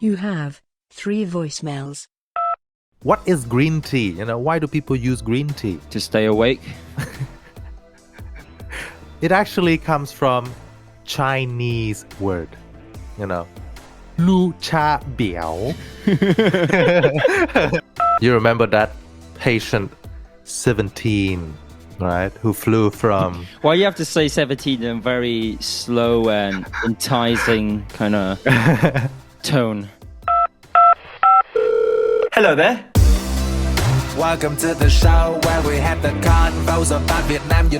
You have 3 voicemails. What is green tea? Why do people use green tea? To stay awake. It actually comes from Chinese word. Lu cha biao. You remember that patient 17, right? Who flew from... Well, you have to say 17 in a very slow and enticing kind of tone. Hello there. Welcome to the show where we have the convos about Vietnam,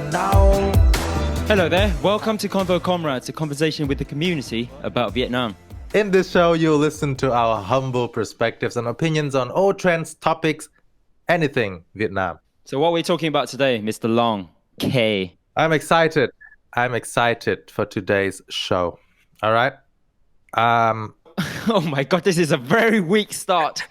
Hello there. Welcome to Convo Comrades, a conversation with the community about Vietnam. In this show, you'll listen to our humble perspectives and opinions on all trends, topics, anything Vietnam. So what are we talking about today, Mr. Long K? I'm excited for today's show. All right? Oh my God, this is a very weak start.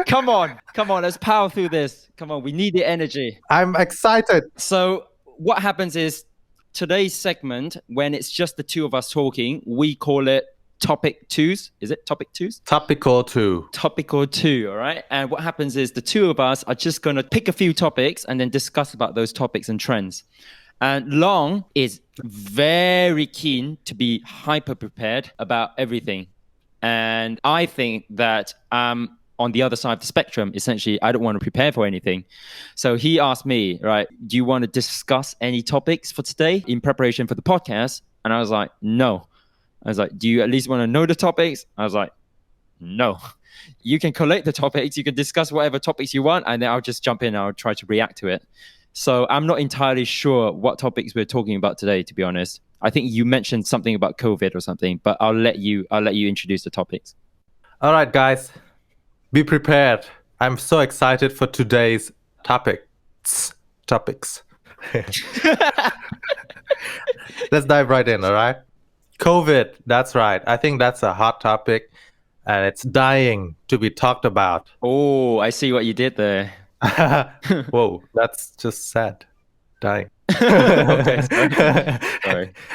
Come on, let's power through this. Come on, we need the energy. I'm excited. So what happens is today's segment, when it's just the two of us talking, we call it Topic Twos. Is it Topic Twos? Topical Two. Topical Two, all right? And what happens is the two of us are just going to pick a few topics and then discuss about those topics and trends. And Long is very keen to be hyper prepared about everything. And I think that on the other side of the spectrum, essentially, I don't want to prepare for anything. So he asked me, right, do you want to discuss any topics for today in preparation for the podcast? And I was like, no. I was like, do you at least want to know the topics? I was like, no. You can collate the topics. You can discuss whatever topics you want. And then I'll just jump in and I'll try to react to it. So I'm not entirely sure what topics we're talking about today, to be honest. I think you mentioned something about COVID or something, but I'll let you introduce the topics. All right, guys, be prepared. I'm so excited for today's topics. Let's dive right in, all right? COVID, that's right. I think that's a hot topic and it's dying to be talked about. Oh, I see what you did there. Whoa, that's just sad. Dying. Okay,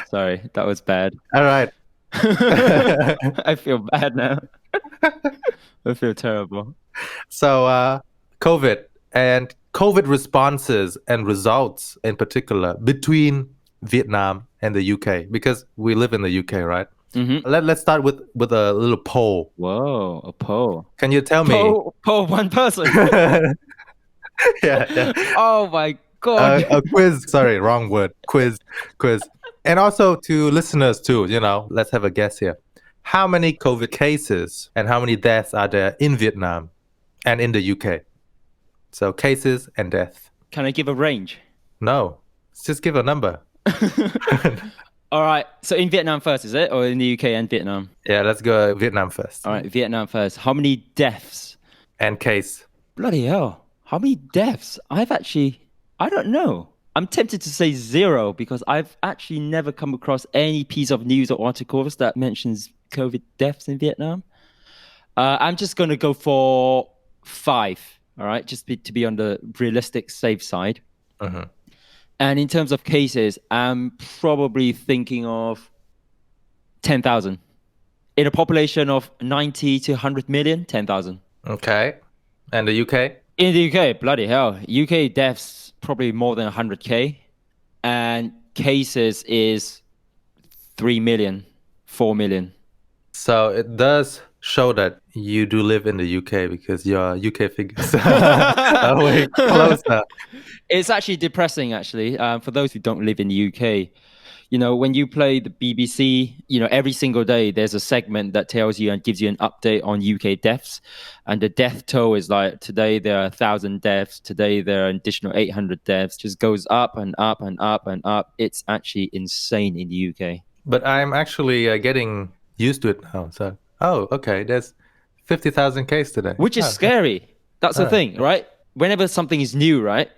sorry. That was bad. All right. I feel bad now. I feel terrible. So, COVID and COVID responses and results in particular between Vietnam and the UK, because we live in the UK, right? Mm-hmm. Let's start with a little poll. Whoa, a poll. Can you tell me? Poll one person. Yeah. Oh my God. A quiz. Sorry, wrong word. Quiz. And also to listeners too, let's have a guess here. How many COVID cases and how many deaths are there in Vietnam and in the UK? So cases and death. Can I give a range? No, just give a number. All right. So in Vietnam first, is it? Or in the UK and Vietnam? Yeah, let's go Vietnam first. All right, Vietnam first. How many deaths? And case. Bloody hell. How many deaths? I don't know. I'm tempted to say 0 because I've actually never come across any piece of news or articles that mentions COVID deaths in Vietnam. I'm just going to go for 5. All right, just to be on the realistic safe side. Mm-hmm. And in terms of cases, I'm probably thinking of 10,000. In a population of 90 to 100 million, 10,000. Okay. And the UK? In the UK, bloody hell. UK deaths probably more than 100K. And cases is 3 million, 4 million. So it does show that you do live in the UK because your UK figures are way closer. It's actually depressing, actually, for those who don't live in the UK. When you play the BBC, every single day there's a segment that tells you and gives you an update on UK deaths. And the death toll is like, today there are 1,000 deaths. Today there are an additional 800 deaths. Just goes up and up and up and up. It's actually insane in the UK. But I'm actually getting used to it now. So, okay, there's 50,000 cases today. Which is scary. That's the thing, right? Whenever something is new, right,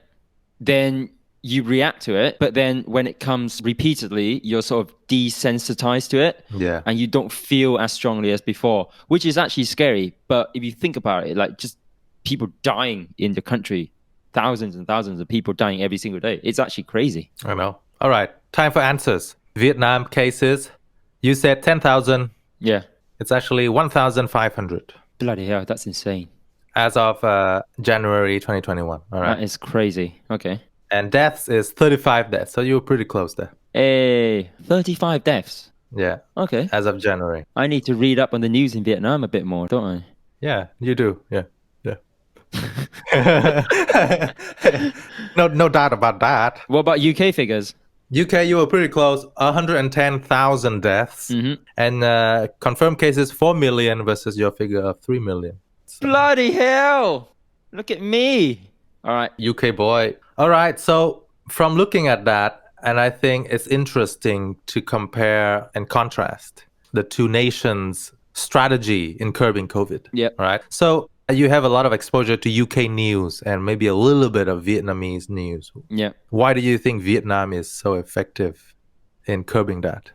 then you react to it. But then when it comes repeatedly, you're sort of desensitized to it. Yeah. And you don't feel as strongly as before, which is actually scary. But if you think about it, like just people dying in the country, thousands and thousands of people dying every single day. It's actually crazy. I know. All right. Time for answers. Vietnam cases. You said 10,000. Yeah. It's actually 1,500 Bloody hell, that's insane. as of January 2021. All right. That is crazy. Okay. And deaths is 35 deaths. So you were pretty close there. Hey, 35 deaths. Yeah. Okay. As of January. I need to read up on the news in Vietnam a bit more, don't I? Yeah, you do. Yeah. Yeah. No doubt about that. What about UK figures? UK, you were pretty close. 110,000 deaths. And confirmed cases 4 million versus your figure of 3 million. Bloody hell! Look at me. All right. UK boy. All right. So from looking at that, and I think it's interesting to compare and contrast the two nations' strategy in curbing COVID. Yep. All right. So you have a lot of exposure to UK news and maybe a little bit of Vietnamese news. Yeah. Why do you think Vietnam is so effective in curbing that,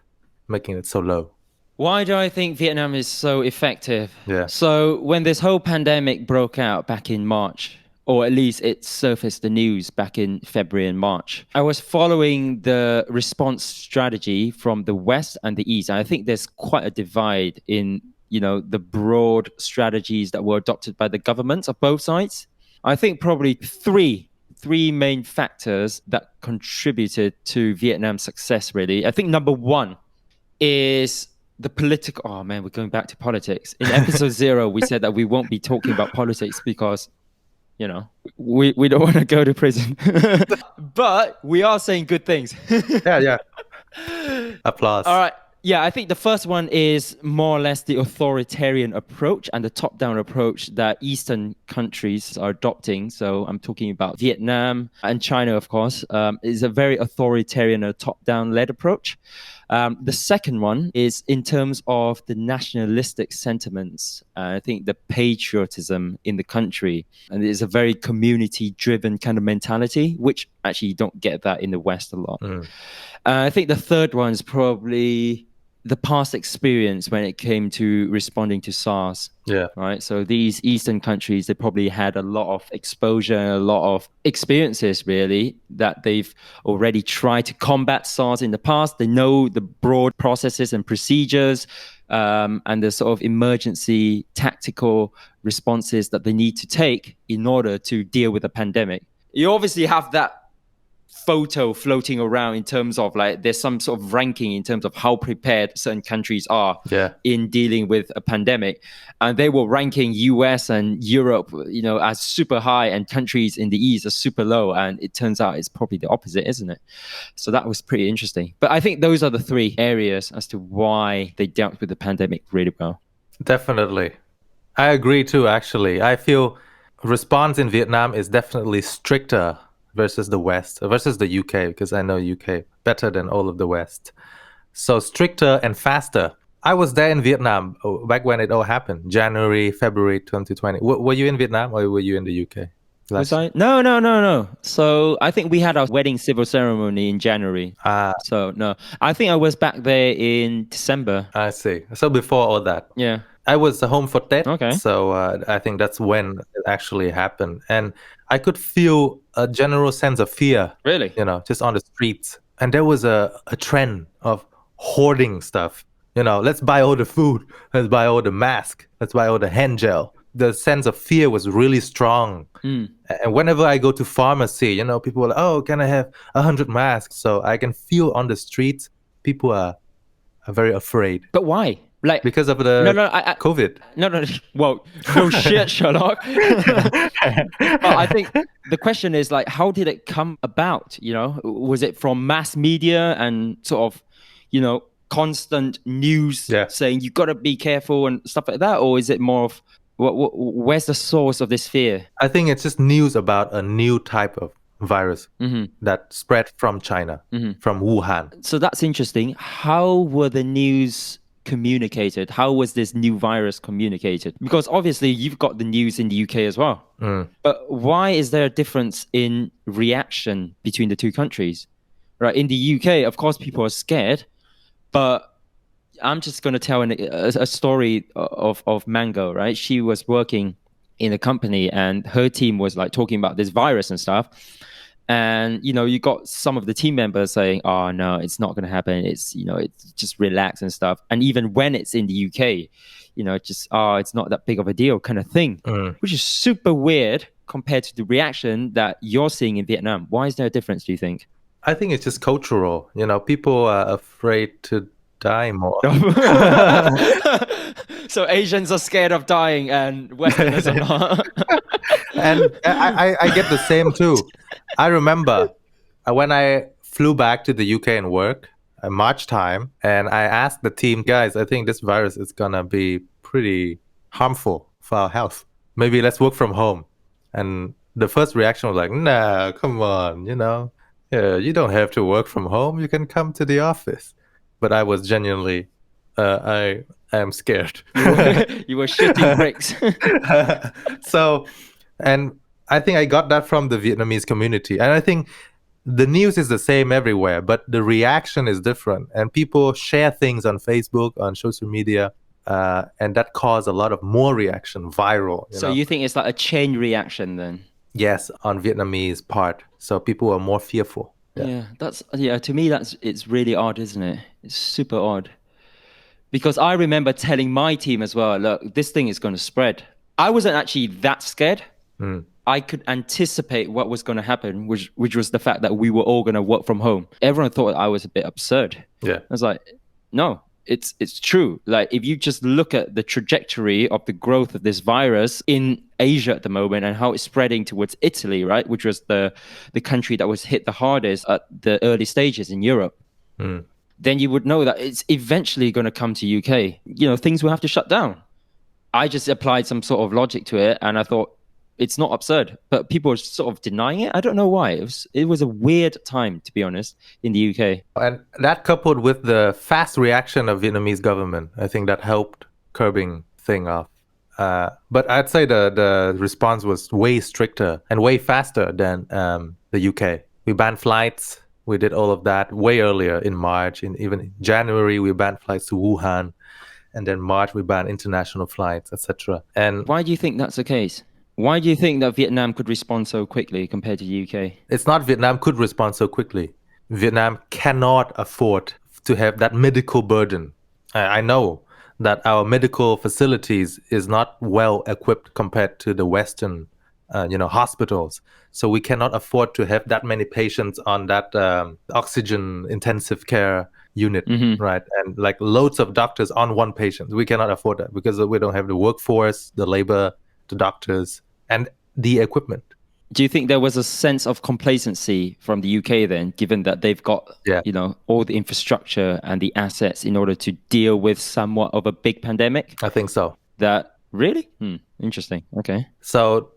making it so low? Why do I think Vietnam is so effective? Yeah. So when this whole pandemic broke out back in March, or at least it surfaced the news back in February and March, I was following the response strategy from the West and the East. And I think there's quite a divide in, the broad strategies that were adopted by the governments of both sides. I think probably three main factors that contributed to Vietnam's success, really. I think number one is the political... Oh, man, we're going back to politics. In episode 0, we said that we won't be talking about politics because... we don't want to go to prison. But we are saying good things. Yeah. Applause. All right. Yeah, I think the first one is more or less the authoritarian approach and the top-down approach that Eastern countries are adopting. So I'm talking about Vietnam and China, of course, is a very authoritarian or top-down led approach. The second one is in terms of the nationalistic sentiments. I think the patriotism in the country, and it's a very community-driven kind of mentality, which actually you don't get that in the West a lot. I think the third one is probably the past experience when it came to responding to SARS. Yeah. Right. So these Eastern countries, they probably had a lot of exposure, a lot of experiences, really, that they've already tried to combat SARS in the past. They know the broad processes and procedures and the sort of emergency tactical responses that they need to take in order to deal with the pandemic. You obviously have that photo floating around in terms of there's some sort of ranking in terms of how prepared certain countries are in dealing with a pandemic, and they were ranking US and Europe as super high and countries in the East are super low, and it turns out it's probably the opposite, isn't it? So that was pretty interesting. But I think those are the three areas as to why they dealt with the pandemic really well. Definitely. I agree too, actually. I feel response in Vietnam is definitely stricter versus the West, versus the UK, because I know UK better than all of the West. So stricter and faster. I was there in Vietnam back when it all happened, January, February 2020. Were you in Vietnam or were you in the UK? Was I? No. So I think we had our wedding civil ceremony in January. So no, I think I was back there in December. I see. So before all that. Yeah. I was home for Tet. Okay. So I think that's when it actually happened. And I could feel a general sense of fear. Really? Just on the streets. And there was a trend of hoarding stuff. Let's buy all the food. Let's buy all the masks. Let's buy all the hand gel. The sense of fear was really strong. And whenever I go to pharmacy, people are like, oh, can I have 100 masks? So I can feel on the streets, people are very afraid. But why? Because of the COVID. No. Well, no shit, Sherlock. I think the question is how did it come about? Was it from mass media and sort of, constant news saying you got to be careful and stuff like that? Or is it more of where's the source of this fear? I think it's just news about a new type of virus that spread from China, from Wuhan. So that's interesting. How were the news communicated? How was this new virus communicated? Because obviously you've got the news in the UK as well. But why is there a difference in reaction between the two countries? Right, in the UK, of course, people are scared, but I'm just going to tell a story of Mango, right? She was working in a company and her team was talking about this virus and stuff. And, you got some of the team members saying, oh, no, it's not going to happen. It's, it's just relax and stuff. And even when it's in the UK, it's not that big of a deal kind of thing, which is super weird compared to the reaction that you're seeing in Vietnam. Why is there a difference, do you think? I think it's just cultural. People are afraid to die more. So Asians are scared of dying and Westerners are not. And I get the same too. I remember when I flew back to the UK and work at March time, and I asked the team, guys, I think this virus is gonna be pretty harmful for our health. Maybe let's work from home. And the first reaction was like, nah, come on, you don't have to work from home. You can come to the office. But I was genuinely, I am scared. You were shooting bricks. So, and I think I got that from the Vietnamese community. And I think the news is the same everywhere, but the reaction is different. And people share things on Facebook, on social media, and that caused a lot of more reaction, viral. You think it's like a chain reaction then? Yes, on Vietnamese part. So people are more fearful. Yeah, to me, it's really odd, isn't it? It's super odd. Because I remember telling my team as well, look, this thing is going to spread. I wasn't actually that scared. I could anticipate what was going to happen, which was the fact that we were all going to work from home. Everyone thought I was a bit absurd. Yeah. I was like, no, it's true. Like, if you just look at the trajectory of the growth of this virus in Asia at the moment and how it's spreading towards Italy, right, which was the country that was hit the hardest at the early stages in Europe, then you would know that it's eventually going to come to UK. Things will have to shut down. I just applied some sort of logic to it, and I thought, it's not absurd, but people are sort of denying it. I don't know why. It was a weird time, to be honest, in the UK. And that coupled with the fast reaction of Vietnamese government, I think that helped curbing thing off. But I'd say the response was way stricter and way faster than the UK. We banned flights. We did all of that way earlier in March. Even in January, we banned flights to Wuhan. And then March, we banned international flights, etc. And why do you think that's the case? Why do you think that Vietnam could respond so quickly compared to the UK? It's not Vietnam could respond so quickly. Vietnam cannot afford to have that medical burden. I know that our medical facilities is not well equipped compared to the Western, hospitals. So we cannot afford to have that many patients on that oxygen intensive care unit, right? And like loads of doctors on one patient. We cannot afford that because we don't have the workforce, the labor, the doctors, and the equipment. Do you think there was a sense of complacency from the UK then, given that they've got, all the infrastructure and the assets in order to deal with somewhat of a big pandemic? I think so. That really? Interesting. Okay. So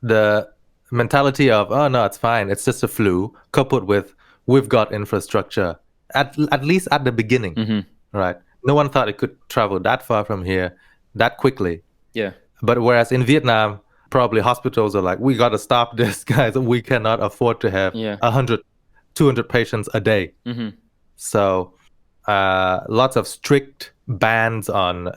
the mentality of, oh no, it's fine, it's just a flu, coupled with we've got infrastructure, at least at the beginning, right? No one thought it could travel that far from here that quickly. Yeah. But whereas in Vietnam, probably hospitals are like, we got to stop this, guys. We cannot afford to have 100, 200 patients a day. So lots of strict bans on,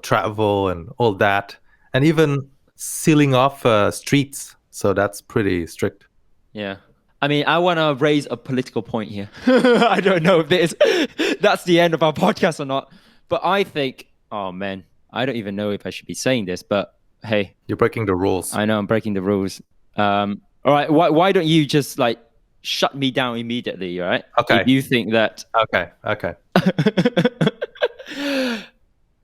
travel and all that. And even sealing off streets. So that's pretty strict. Yeah. I mean, I want to raise a political point here. I don't know if that's the end of our podcast or not. But I think, oh man, I don't even know if I should be saying this, but hey. You're breaking the rules. I know, I'm breaking the rules. All right, why don't you just shut me down immediately, all right? Okay. If you think that... Okay.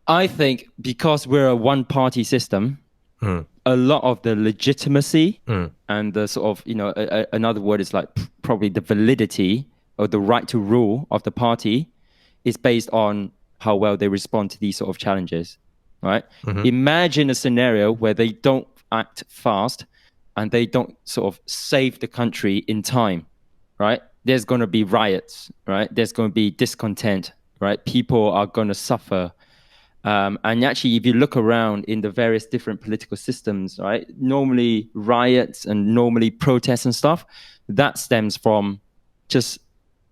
I think because we're a one-party system, a lot of the legitimacy and the sort of, another word is probably the validity or the right to rule of the party is based on how well they respond to these sort of challenges, right? Imagine a scenario where they don't act fast and they don't sort of save the country in time, right? There's going to be riots, right? There's going to be discontent, right? People are going to suffer. And actually, if you look around in the various different political systems, right, normally riots and normally protests and stuff, that stems from just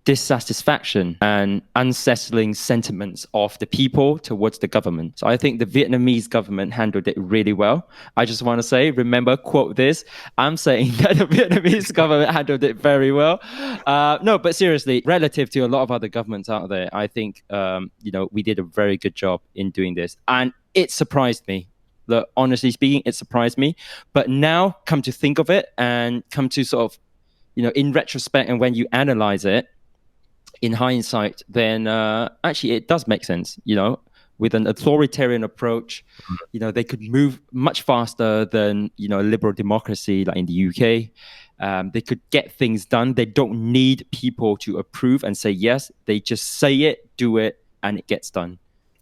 dissatisfaction and unsettling sentiments of the people towards the government. So I think the Vietnamese government handled it really well. I just want to say, remember, quote this, I'm saying that the Vietnamese government handled it very well. No, but seriously, relative to a lot of other governments out there, I think, we did a very good job in doing this. And it surprised me. Look, honestly speaking, it surprised me. But now, come to think of it and come to sort of, in retrospect and when you analyze it, in hindsight, then actually it does make sense. With an authoritarian approach, they could move much faster than a liberal democracy like in the UK. They could get things done. They don't need people to approve and say yes. They just say it, do it, and it gets done.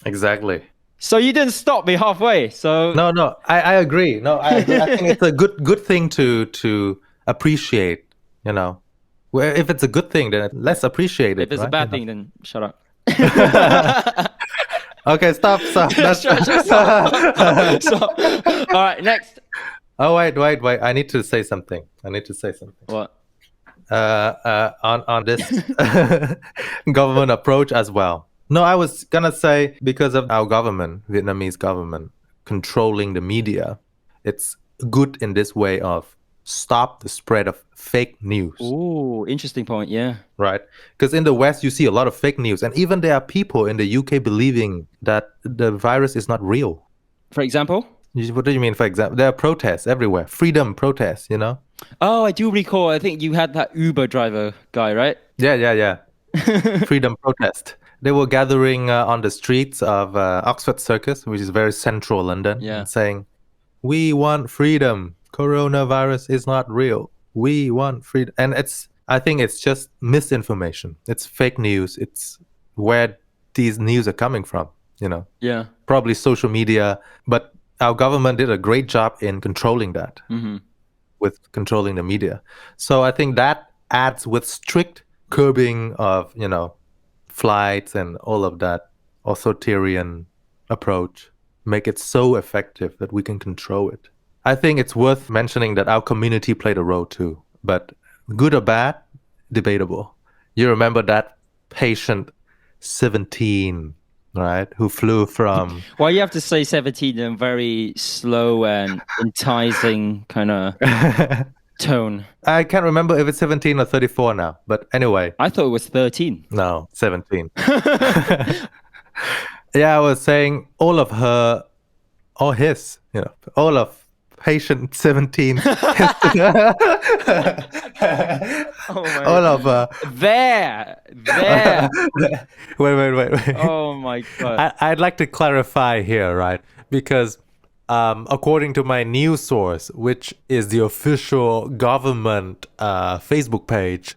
Exactly. So you didn't stop me halfway. So No, I agree. No, I agree. I think it's a good thing to appreciate. Well, if it's a good thing, then let's appreciate it. If it's a bad thing, then shut up. Okay, stop. Stop. All right, next. Oh, wait. I need to say something. What? On this government approach as well. No, I was gonna say because of our government, Vietnamese government, controlling the media, it's good in this way of stop the spread of fake news. Oh, interesting point. Yeah. Right. Because in the West, you see a lot of fake news. And even there are people in the UK believing that the virus is not real. For example? What do you mean, for example? There are protests everywhere. Freedom protests, Oh, I do recall. I think you had that Uber driver guy, right? Yeah. Freedom protest. They were gathering on the streets of Oxford Circus, which is very central London, and saying, "We want freedom. Coronavirus is not real. We want freedom." And I think it's just misinformation. It's fake news. It's where these news are coming from, Yeah. Probably social media. But our government did a great job in controlling that, with controlling the media. So I think that adds with strict curbing of, flights and all of that authoritarian approach, make it so effective that we can control it. I think it's worth mentioning that our community played a role too, but good or bad, debatable. You remember that patient 17, right, who flew from... Why you have to say 17 in a very slow and enticing kind of tone? I can't remember if it's 17 or 34 now, but anyway. I thought it was 13. No, 17. Yeah, I was saying all of her, or his, all of patient 17. All of There. Wait. Oh my God. I'd like to clarify here, right? Because according to my news source, which is the official government Facebook page,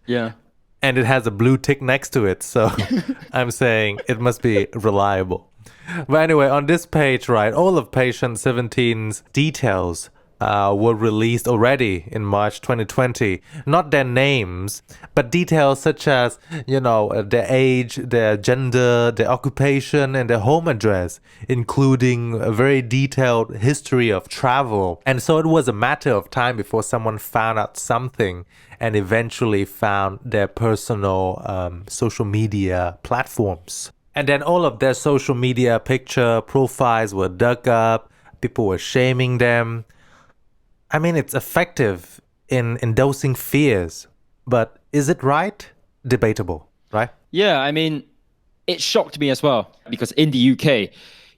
and it has a blue tick next to it, so I'm saying it must be reliable. But anyway, on this page, right, all of patient 17's details were released already in March 2020. Not their names, but details such as, their age, their gender, their occupation, and their home address, including a very detailed history of travel. And so it was a matter of time before someone found out something and eventually found their personal social media platforms. And then all of their social media picture profiles were dug up. People were shaming them. I mean, it's effective in dosing fears, but is it right? Debatable, right? Yeah, I mean, it shocked me as well, because in the UK,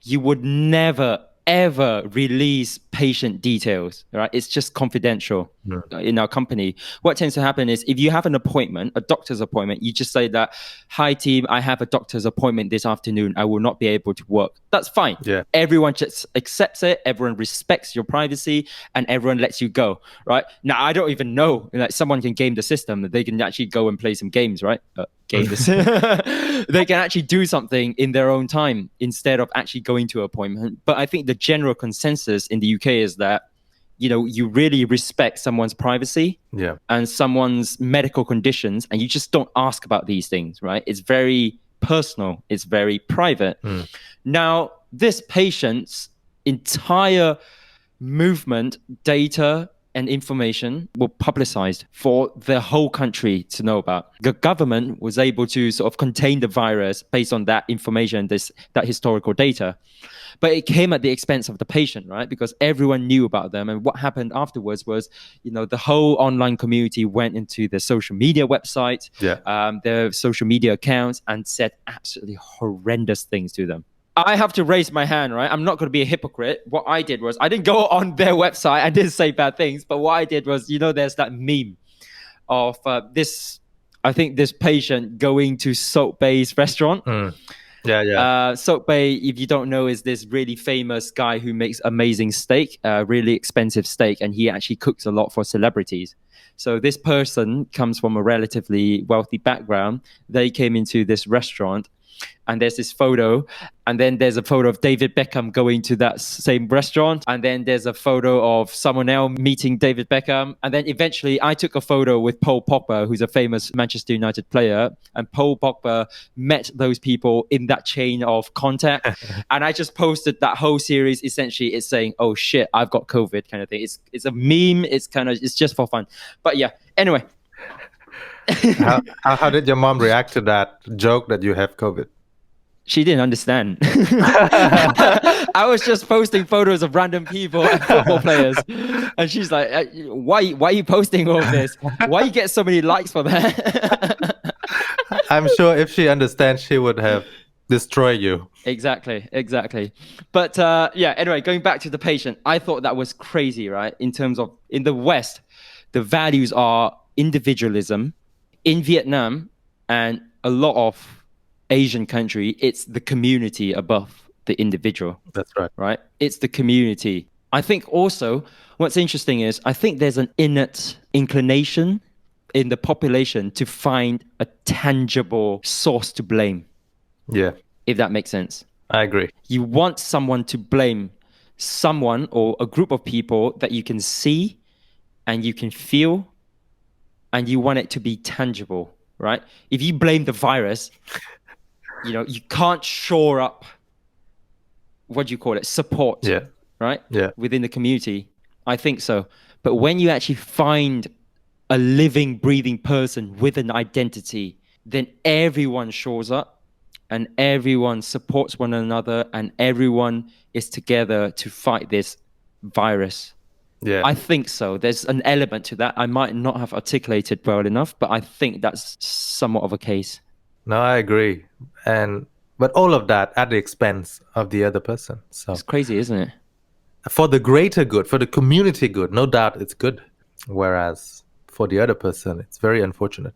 you would never, ever release patient details, right? It's just confidential in our company. What tends to happen is if you have an appointment, a doctor's appointment, you just say that, "Hi team, I have a doctor's appointment this afternoon. I will not be able to work." That's fine. Yeah. Everyone just accepts it. Everyone respects your privacy and everyone lets you go, right? Now, I don't even know, someone can game the system. They can actually go and play some games, right? They can actually do something in their own time instead of actually going to an appointment. But I think the general consensus in the UK is that, you really respect someone's privacy and someone's medical conditions, and you just don't ask about these things, right? It's very personal. It's very private. Now, this patient's entire movement, data, and information were publicized for the whole country to know about. The government was able to sort of contain the virus based on that information, that historical data. But it came at the expense of the patient, right? Because everyone knew about them. And what happened afterwards was, the whole online community went into their social media website, their social media accounts, and said absolutely horrendous things to them. I have to raise my hand, right? I'm not going to be a hypocrite. What I did was, I didn't go on their website. I didn't say bad things. But what I did was, there's that meme of this patient going to Salt Bay's restaurant. Salt Bay, if you don't know, is this really famous guy who makes amazing steak, really expensive steak. And he actually cooks a lot for celebrities. So this person comes from a relatively wealthy background. They came into this restaurant. And there's this photo, and then there's a photo of David Beckham going to that same restaurant, and then there's a photo of someone else meeting David Beckham, and then eventually I took a photo with Paul Pogba, who's a famous Manchester United player, and Paul Pogba met those people in that chain of contact, and I just posted that whole series. Essentially, it's saying, "Oh shit, I've got COVID," kind of thing. It's a meme. It's just for fun. But yeah, anyway. How did your mom react to that joke that you have COVID? She didn't understand. I was just posting photos of random people and football players. And she's like, why are you posting all of this? Why you get so many likes for that? I'm sure if she understands, she would have destroyed you. Exactly. But anyway, going back to the patient, I thought that was crazy, right? In terms of, in the West, the values are individualism. In Vietnam and a lot of Asian country, it's the community above the individual. That's right. Right? It's the community. I think also what's interesting is I think there's an innate inclination in the population to find a tangible source to blame. Yeah. If that makes sense. I agree. You want someone to blame someone or a group of people that you can see and you can feel, and you want it to be tangible, right? If you blame the virus, you can't shore up, what do you call it, support, right? Yeah. Within the community. I think so. But when you actually find a living, breathing person with an identity, then everyone shores up and everyone supports one another and everyone is together to fight this virus. Yeah, I think so. There's an element to that. I might not have articulated well enough, but I think that's somewhat of a case. No, I agree. But all of that at the expense of the other person. So it's crazy, isn't it? For the greater good, for the community good, no doubt it's good. Whereas for the other person, it's very unfortunate.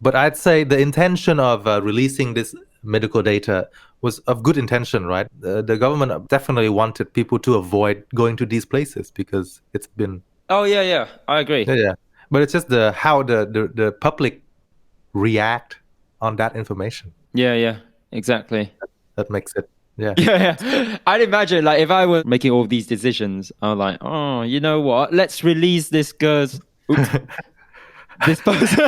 But I'd say the intention of releasing this medical data was of good intention, right? The government definitely wanted people to avoid going to these places because it's been... Oh, yeah. I agree. Yeah. But it's just how the public react on that information. Yeah, exactly. That makes it, yeah. Yeah. I'd imagine, like, if I were making all these decisions, I'm like, oh, you know what? Let's release this girl's... this person.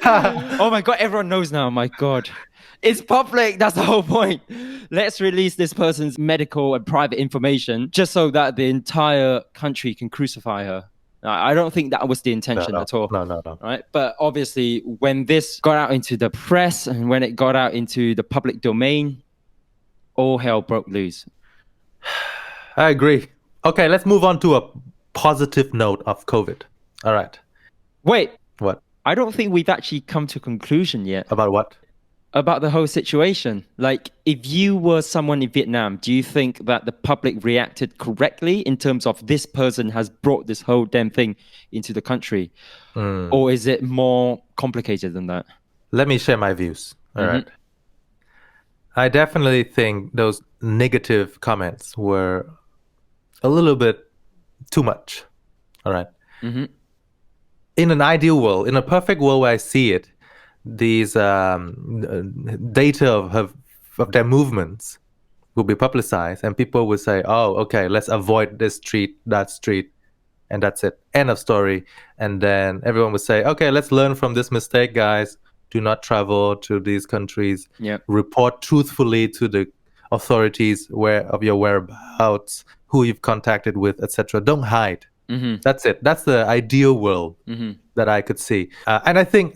Oh my God, everyone knows now. My God. It's public. That's the whole point. Let's release this person's medical and private information just so that the entire country can crucify her. I don't think that was the intention at all. No. Right? But obviously, when this got out into the press and when it got out into the public domain, all hell broke loose. I agree. Okay, let's move on to a positive note of COVID. All right. Wait. What? I don't think we've actually come to a conclusion yet. About what? About the whole situation. Like, if you were someone in Vietnam, do you think that the public reacted correctly in terms of this person has brought this whole damn thing into the country? Or is it more complicated than that? Let me share my views. All right. I definitely think those negative comments were a little bit too much. All right. In an ideal world, in a perfect world where I see it, these data of their movements will be publicized and people will say, oh, okay, let's avoid this street, that street, and that's it. End of story. And then everyone would say, okay, let's learn from this mistake, guys. Do not travel to these countries. Report truthfully to the authorities of your whereabouts, who you've contacted with, etc. Don't hide. That's it. That's the ideal world that I could see. And I think,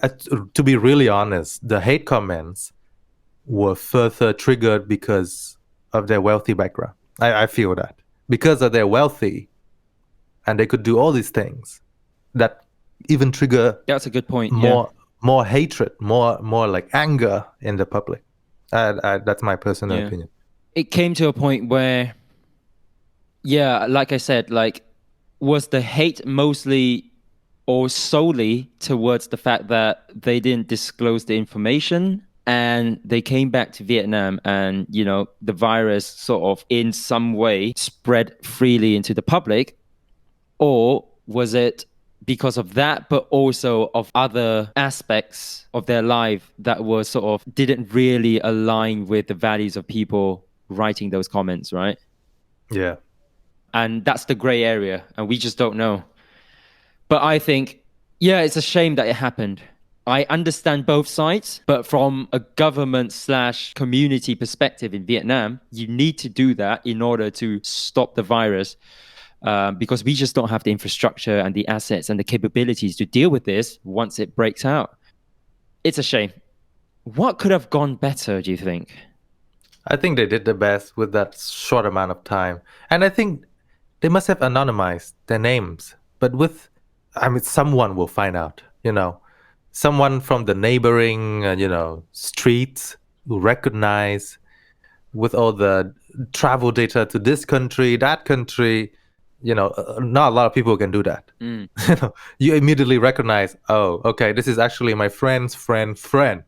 to be really honest, the hate comments were further triggered because of their wealthy background. I feel that. Because of their wealthy, and they could do all these things that even trigger That's a good point. more hatred, more like anger in the public. That's my personal opinion. It came to a point where, like I said, like, was the hate mostly or solely towards the fact that they didn't disclose the information and they came back to Vietnam and, you know, the virus sort of in some way spread freely into the public? Or was it because of that, but also of other aspects of their life that were sort of didn't really align with the values of people writing those comments, right? Yeah. And that's the gray area, and we just don't know. But I think, it's a shame that it happened. I understand both sides, but from a government/community perspective in Vietnam, you need to do that in order to stop the virus, because we just don't have the infrastructure and the assets and the capabilities to deal with this once it breaks out. It's a shame. What could have gone better, do you think? I think they did the best with that short amount of time. And I think they must have anonymized their names. But someone will find out, you know. Someone from the neighboring, streets will recognize with all the travel data to this country, that country. Not a lot of people can do that. You immediately recognize, oh, okay, this is actually my friend's friend,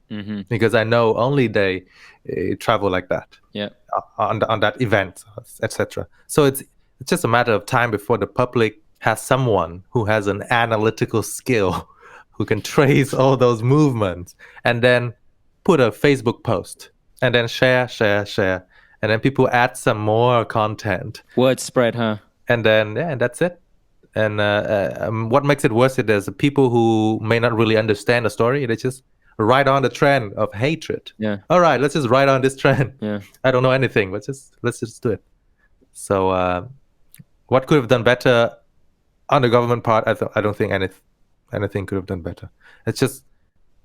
because I know only they travel like that. On that event, etc. So it's just a matter of time before the public has someone who has an analytical skill who can trace all those movements and then put a Facebook post and then share, and then people add some more content. Word spread, huh? And then, that's it. And what makes it worse is there's people who may not really understand the story. They just ride on the trend of hatred. All right, let's just ride on this trend. I don't know anything. Let's just do it. So what could have done better on the government part? I don't think anything could have done better. It's just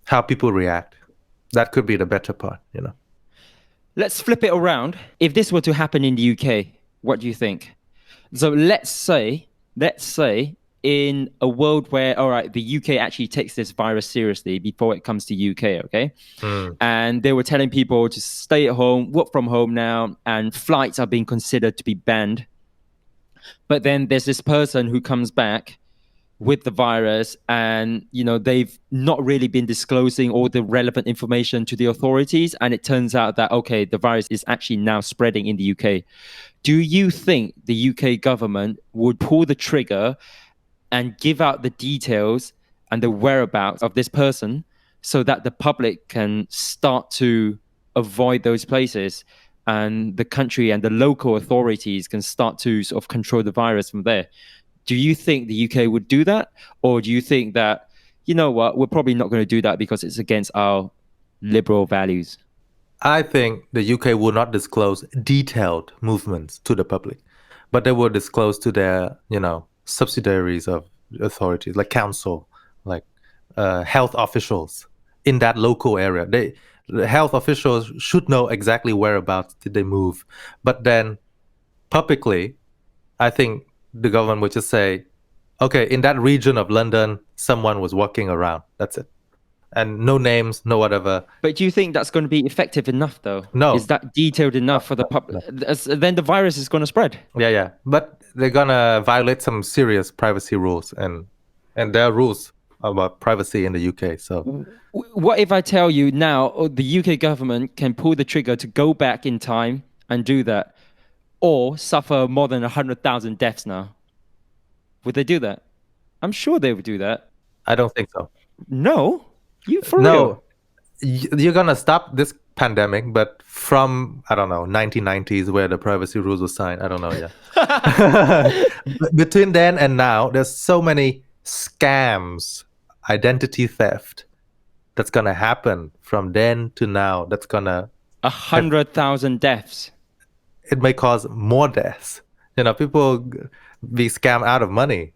how people react. That could be the better part, Let's flip it around. If this were to happen in the UK, what do you think? So let's say in a world where, all right, the UK actually takes this virus seriously before it comes to UK, okay? And they were telling people to stay at home, work from home now, and flights are being considered to be banned. But then there's this person who comes back with the virus and, they've not really been disclosing all the relevant information to the authorities. And it turns out that, okay, the virus is actually now spreading in the UK. Do you think the UK government would pull the trigger and give out the details and the whereabouts of this person so that the public can start to avoid those places and the country and the local authorities can start to sort of control the virus from there? Do you think the UK would do that? Or do you think that, you know what, we're probably not going to do that because it's against our liberal values? I think the UK will not disclose detailed movements to the public, but they will disclose to their, subsidiaries of authorities, like council, like health officials in that local area. The health officials should know exactly whereabouts did they move. But then publicly, I think the government would just say, okay, in that region of London, someone was walking around. That's it. And no names, no whatever. But do you think that's going to be effective enough, though? No. Is that detailed enough for the public? Then the virus is going to spread. Yeah. But they're going to violate some serious privacy rules. And there are rules about privacy in the UK. So what if I tell you now the UK government can pull the trigger to go back in time and do that, or suffer more than 100,000 deaths now? Would they do that? I'm sure they would do that. I don't think so. No? No, you're going to stop this pandemic, but from, 1990s where the privacy rules were signed. I don't know, Between then and now, there's so many scams, identity theft that's going to happen from then to now. That's going to... 100,000 deaths. It may cause more deaths. People be scammed out of money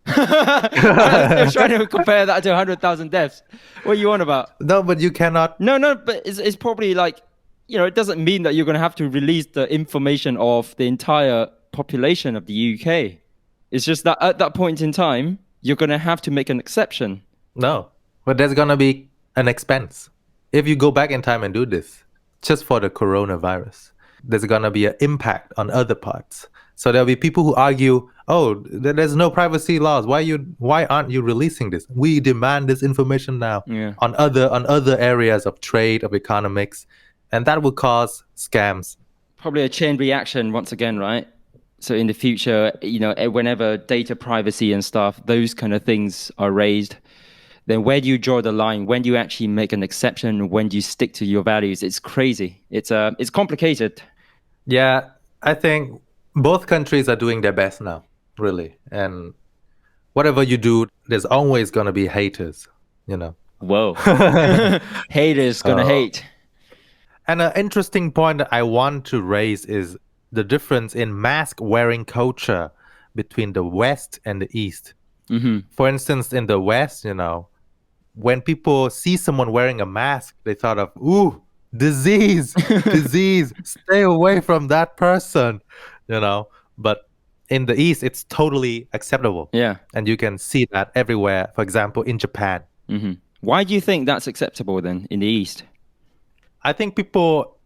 They're trying to compare that to 100,000 deaths. What are you on about? No, but you cannot. No, but it's probably like, it doesn't mean that you're going to have to release the information of the entire population of the UK. It's just that at that point in time, you're going to have to make an exception. No, but there's gonna be an expense if you go back in time and do this just for the coronavirus. There's gonna be an impact on other parts. So there'll be people who argue, "Oh, there's no privacy laws. Why aren't you releasing this? We demand this information now on other areas of trade, of economics, and that will cause scams." Probably a chain reaction once again, right? So in the future, whenever data privacy and stuff, those kind of things are raised, then where do you draw the line? When do you actually make an exception? When do you stick to your values? It's crazy. It's complicated. Yeah, I think both countries are doing their best now, really. And whatever you do, there's always gonna be haters, Whoa. Haters gonna hate. And an interesting point that I want to raise is the difference in mask wearing culture between the West and the East. Mm-hmm. For instance, in the West, when people see someone wearing a mask, they thought of, ooh, disease, disease, stay away from that person, But in the East, it's totally acceptable. Yeah. And you can see that everywhere, for example, in Japan. Mm-hmm. Why do you think that's acceptable then in the East? I think people,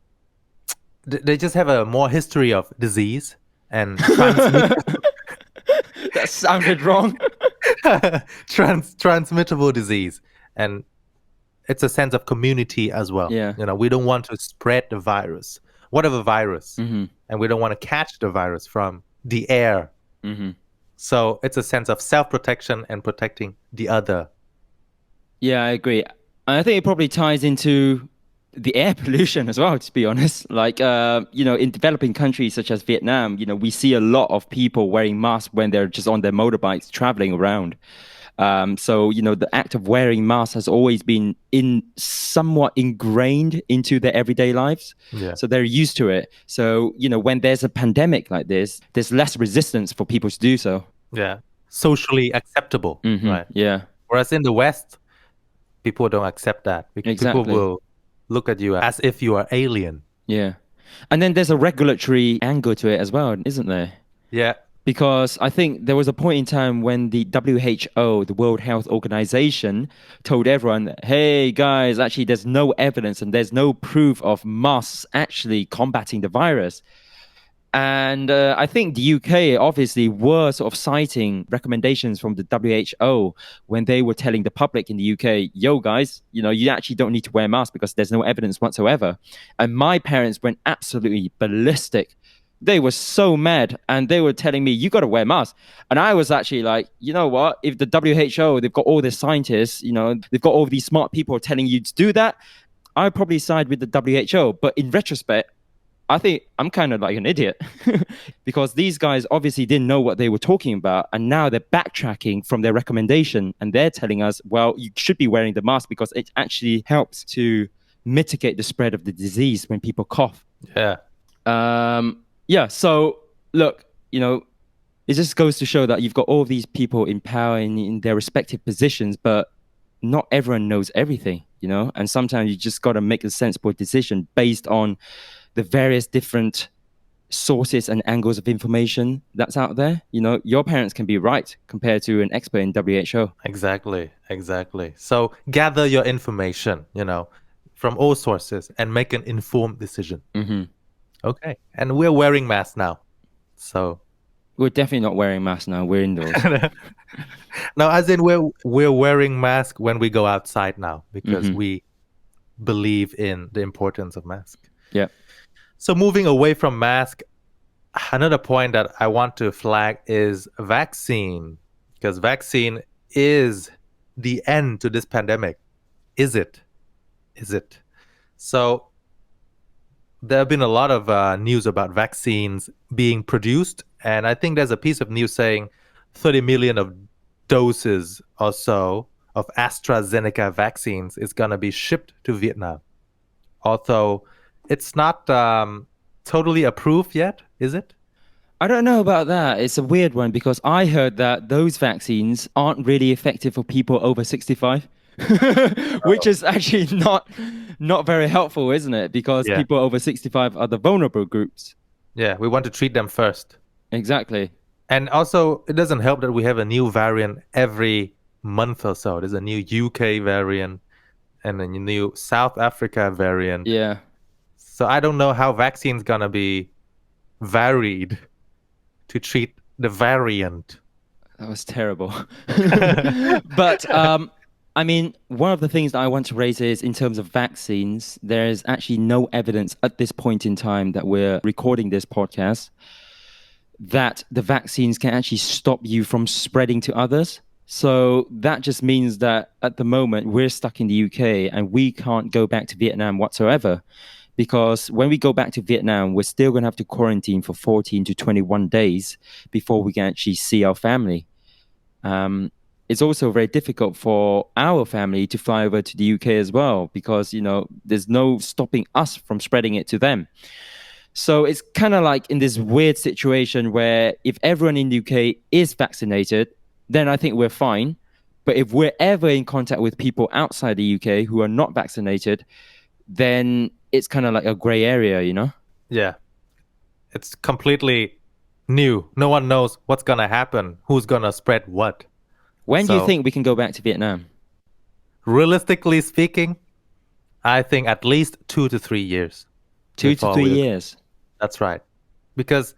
they just have a more history of disease and That sounded wrong. transmittable disease, and it's a sense of community as well. Yeah. We don't want to spread the virus, whatever virus, Mm-hmm. and we don't want to catch the virus from the air. Mm-hmm. So it's a sense of self-protection and protecting the other. Yeah, I agree. I think it probably ties into the air pollution as well, to be honest. Like, in developing countries such as Vietnam, we see a lot of people wearing masks when they're just on their motorbikes traveling around. So, the act of wearing masks has always been somewhat ingrained into their everyday lives. Yeah. So they're used to it. So, when there's a pandemic like this, there's less resistance for people to do so. Yeah. Socially acceptable. Mhm. Right. Yeah. Whereas in the West, people don't accept that. Exactly. People will look at you as if you are alien. Yeah. And then there's a regulatory angle to it as well, isn't there? Yeah. Because I think there was a point in time when the WHO, the World Health Organization, told everyone, hey guys, actually there's no evidence and there's no proof of masks actually combating the virus. And I think the UK obviously were sort of citing recommendations from the WHO when they were telling the public in the UK, yo guys, you actually don't need to wear masks because there's no evidence whatsoever. And my parents went absolutely ballistic. They were so mad and they were telling me, you got to wear masks. And I was actually like, you know what? If the WHO, they've got all the scientists, they've got all these smart people telling you to do that, I'd probably side with the WHO. But in retrospect, I think I'm kind of like an idiot because these guys obviously didn't know what they were talking about. And now they're backtracking from their recommendation and they're telling us, well, you should be wearing the mask because it actually helps to mitigate the spread of the disease when people cough. Yeah. Yeah. So look, it just goes to show that you've got all these people in power in their respective positions, but not everyone knows everything, and sometimes you just got to make a sensible decision based on the various different sources and angles of information that's out there. Your parents can be right compared to an expert in WHO. Exactly. So gather your information, from all sources and make an informed decision. Mm-hmm. Okay. And we're wearing masks now. So we're definitely not wearing masks now. We're indoors. No, as in we're wearing masks when we go outside now because Mm-hmm. we believe in the importance of masks. Yeah. So moving away from mask, another point that I want to flag is vaccine, because vaccine is the end to this pandemic. Is it? So there have been a lot of news about vaccines being produced, and I think there's a piece of news saying 30 million of doses or so of AstraZeneca vaccines is going to be shipped to Vietnam. Although it's not totally approved yet, is it? I don't know about that. It's a weird one because I heard that those vaccines aren't really effective for people over 65, which is actually not very helpful, isn't it? Because Yeah. people over 65 are the vulnerable groups. Yeah, we want to treat them first. Exactly. And also, it doesn't help that we have a new variant every month or so. There's a new UK variant and a new South Africa variant. Yeah. So I don't know how vaccines gonna be varied to treat the variant. That was terrible. But I mean, one of the things that I want to raise is in terms of vaccines, there's actually no evidence at this point in time that we're recording this podcast that the vaccines can actually stop you from spreading to others. So that just means that at the moment we're stuck in the UK and we can't go back to Vietnam whatsoever. Because when we go back to Vietnam, we're still going to have to quarantine for 14 to 21 days before we can actually see our family. It's also very difficult for our family to fly over to the UK as well, because, you know, there's no stopping us from spreading it to them. So it's kind of like in this weird situation where if everyone in the UK is vaccinated, then I think we're fine. But if we're ever in contact with people outside the UK who are not vaccinated, then it's kind of like a gray area, you know? Yeah. It's completely new. No one knows what's gonna happen, who's gonna spread what. When do you So- think we can go back to Vietnam? Realistically speaking, I think at least 2 to 3 years. 2 to before 3 we- years. That's right. Because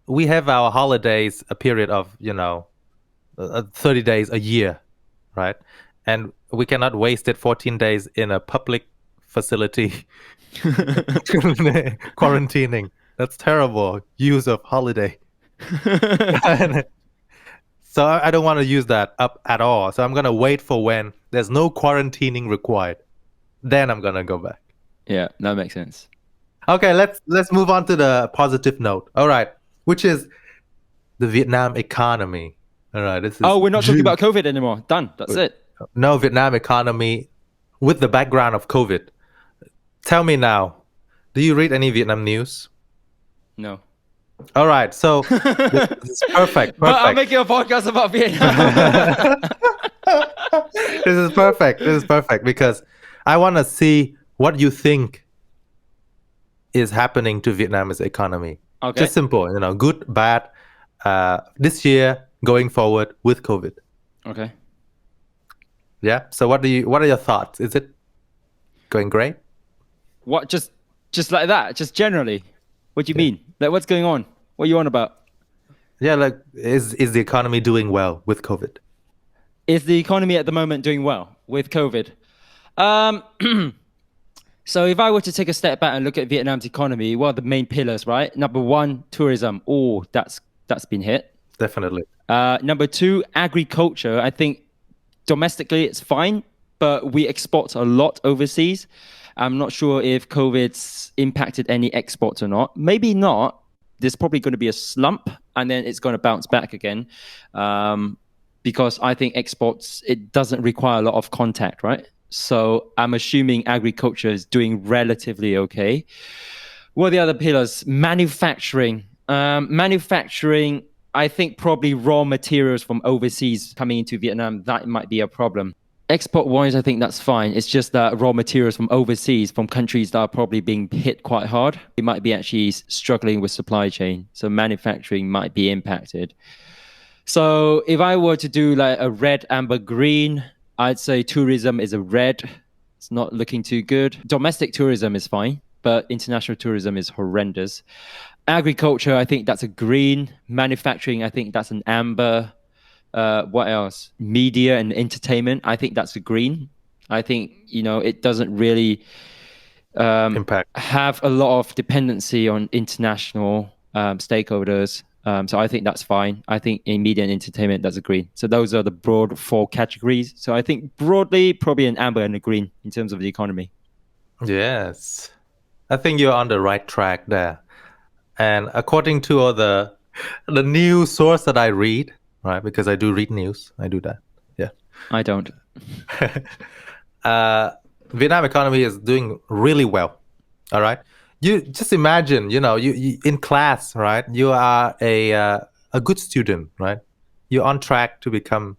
we have our holidays a period of, 30 days a year, right? And we cannot waste it 14 days in a public facility quarantining. That's terrible use of holiday. So I don't want to use that up at all. So I'm going to wait for when there's no quarantining required. Then I'm going to go back. Yeah, that makes sense. Okay, let's move on to the positive note. All right, which is the Vietnam economy. All right, this is Oh, we're not talking about COVID anymore. Done. That's it. no Vietnam economy with the background of COVID. Tell me now, do you read any Vietnam news? No. All right, so this is perfect. But I'm Perfect. making a podcast about Vietnam. This is perfect. This is perfect because I want to see what you think is happening to Vietnam's economy. Okay. Just simple, good, bad, this year, going forward with COVID. Okay. Yeah. So what are your thoughts? Is it going great? What? Just like that? Just generally? What do you mean? Like, what's going on? What are you on about? Yeah, like is the economy doing well with COVID? Is the economy at the moment doing well with COVID? So if I were to take a step back and look at Vietnam's economy, what are the main pillars, right? Number one, tourism. Oh, that's been hit. Definitely. Number two, agriculture. I think domestically it's fine, but we export a lot overseas. I'm not sure if COVID's impacted any exports or not. Maybe not. There's probably going to be a slump and then it's going to bounce back again. Because I think exports, it doesn't require a lot of contact, right? So I'm assuming agriculture is doing relatively okay. What are the other pillars? Manufacturing. Manufacturing, I think probably raw materials from overseas coming into Vietnam, that might be a problem. Export-wise, I think that's fine. It's just that raw materials from overseas, from countries that are probably being hit quite hard, it might be actually struggling with supply chain. So manufacturing might be impacted. So if I were to do like a red, amber, green, I'd say tourism is a red. It's not looking too good. Domestic tourism is fine, but international tourism is horrendous. Agriculture, I think that's a green. Manufacturing, I think that's an amber. What else? Media and entertainment, I think that's a green. I think, it doesn't really Impact. have a lot of dependency on international stakeholders. So I think that's fine. I think in media and entertainment, that's a green. So those are the broad 4 categories. So I think broadly, probably an amber and a green in terms of the economy. Yes. I think you're on the right track there. And according to all the news source that I read, right? Because I do read news. I do that. Yeah. I don't. Vietnam economy is doing really well. All right. You just imagine, you in class, right? You are a good student, right? You're on track to become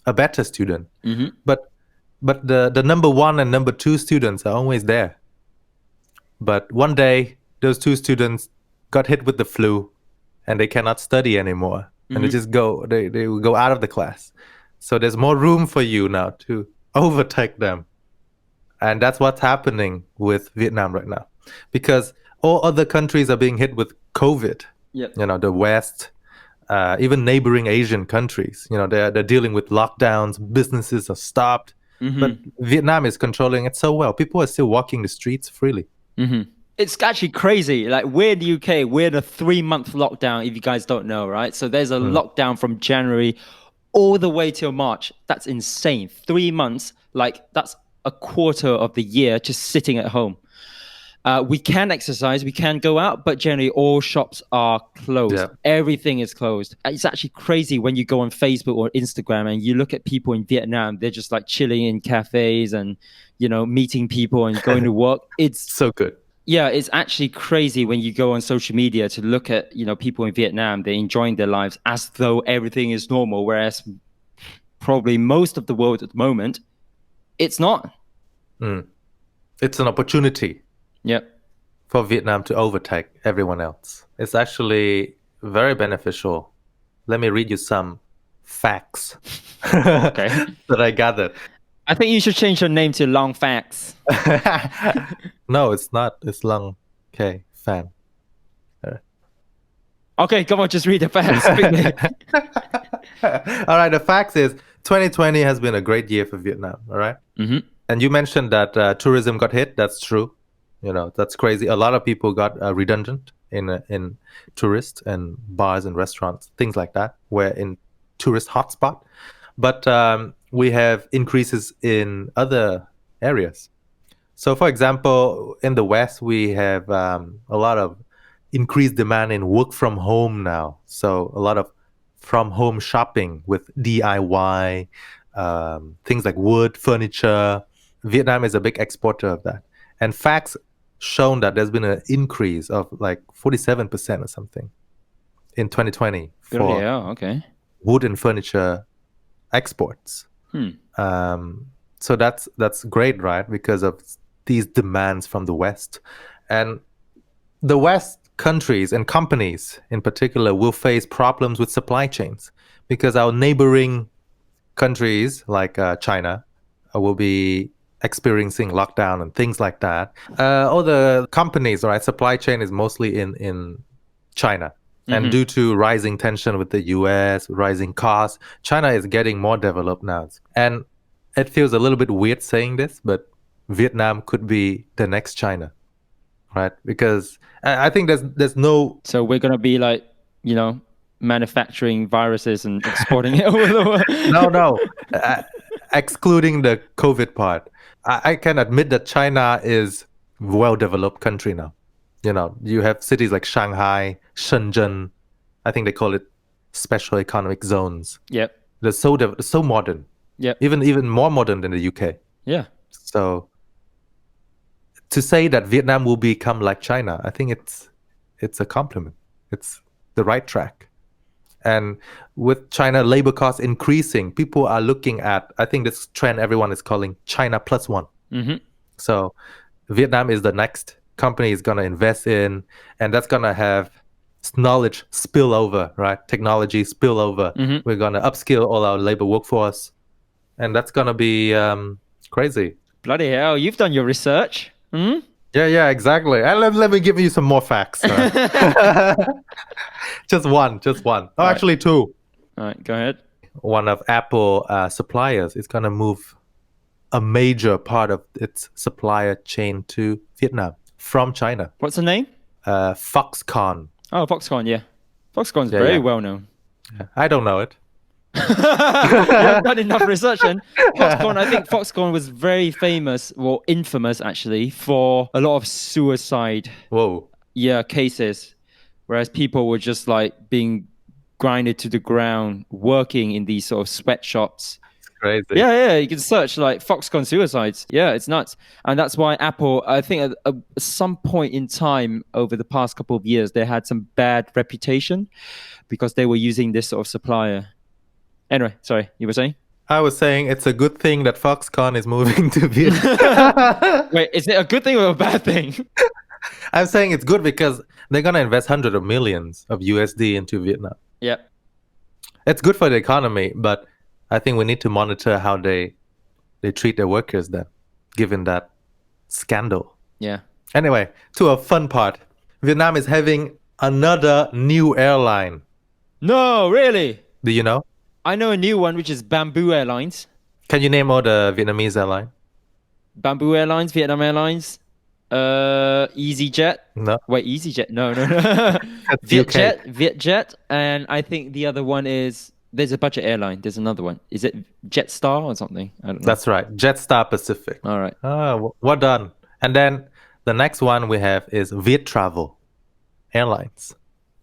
a better student. But the number one and number two students are always there. But one day, those two students got hit with the flu, and they cannot study anymore, and they will go out of the class. So there's more room for you now to overtake them, and that's what's happening with Vietnam right now, because all other countries are being hit with COVID. Yep. The West, even neighboring Asian countries, they're dealing with lockdowns, businesses are stopped, but Vietnam is controlling it so well. People are still walking the streets freely. It's actually crazy. Like, we're in the UK, we're in a 3-month lockdown, if you guys don't know, right? So there's a lockdown from January all the way till March. That's insane. 3 months, like that's a quarter of the year just sitting at home. We can exercise, we can go out, but generally all shops are closed. Yeah. Everything is closed. It's actually crazy when you go on Facebook or Instagram and you look at people in Vietnam, they're just like chilling in cafes and, meeting people and going to work. It's so good. Yeah, it's actually crazy when you go on social media to look at, people in Vietnam, they're enjoying their lives as though everything is normal, whereas probably most of the world at the moment, it's not. It's an opportunity. Yep. For Vietnam to overtake everyone else. It's actually very beneficial. Let me read you some facts Okay. that I gathered. I think you should change your name to Long Facts. No, it's not. It's Long K Fan. Okay, come on, just read the facts quickly. All right, the facts is 2020 has been a great year for Vietnam. All right. And you mentioned that tourism got hit. That's true. That's crazy. A lot of people got redundant in tourist and bars and restaurants, things like that, where in tourist hotspot. But we have increases in other areas. So, for example, in the West, we have a lot of increased demand in work from home now. So a lot of from home shopping with DIY, things like wood, furniture. Vietnam is a big exporter of that. And facts shown that there's been an increase of like 47% or something in 2020 for okay. wood and furniture exports. So that's great, right? Because of these demands from the West. And the West countries and companies in particular will face problems with supply chains because our neighboring countries like China will be experiencing lockdown and things like that. All the companies, right? Supply chain is mostly in China. And due to rising tension with the US, rising costs, China is getting more developed now. And it feels a little bit weird saying this, but Vietnam could be the next China, right? Because I think there's no... So we're going to be like, manufacturing viruses and exporting it over the world. No. Excluding the COVID part. I can admit that China is a well-developed country now. You have cities like Shanghai, Shenzhen. I think they call it special economic zones. Yep. They're so modern. Yep. Even more modern than the UK. Yeah. So to say that Vietnam will become like China, I think it's a compliment. It's the right track. And with China labor costs increasing, people are looking at, I think this trend everyone is calling China plus one. So Vietnam is the next company is going to invest in, and that's going to have knowledge spill over, right? Technology spill over. We're going to upskill all our labor workforce, and that's going to be crazy. Bloody hell, you've done your research. Yeah, exactly. And let me give you some more facts. Just one. Oh, actually two. All right, go ahead. One of Apple suppliers is going to move a major part of its supplier chain to Vietnam from China. What's the name? Foxconn. Oh, Foxconn, yeah. Foxconn's very well known. Yeah. I don't know it. You haven't done enough research. And Foxconn, I think Foxconn was very famous, or infamous actually, for a lot of suicide cases. Whereas people were just like being grinded to the ground, working in these sort of sweatshops. crazy. Yeah, you can search like Foxconn suicides. Yeah, it's nuts. And that's why Apple, I think at some point in time over the past couple of years, they had some bad reputation because they were using this sort of supplier. Anyway, sorry, you were saying? I was saying it's a good thing that Foxconn is moving to Vietnam. Wait, is it a good thing or a bad thing? I'm saying it's good because they're going to invest hundreds of millions of USD into Vietnam. Yeah. It's good for the economy, but I think we need to monitor how they treat their workers then, given that scandal. Yeah. Anyway, to a fun part. Vietnam is having another new airline. No, really? Do you know? I know a new one, which is Bamboo Airlines. Can you name all the Vietnamese airline? Bamboo Airlines, Vietnam Airlines, EasyJet. No. Wait, EasyJet? No. That's UK. Vietjet, and I think the other one is there's a budget airline. There's another one. Is it Jetstar or something? I don't know. That's right. Jetstar Pacific. All right. Well done. And then the next one we have is Viet Travel Airlines.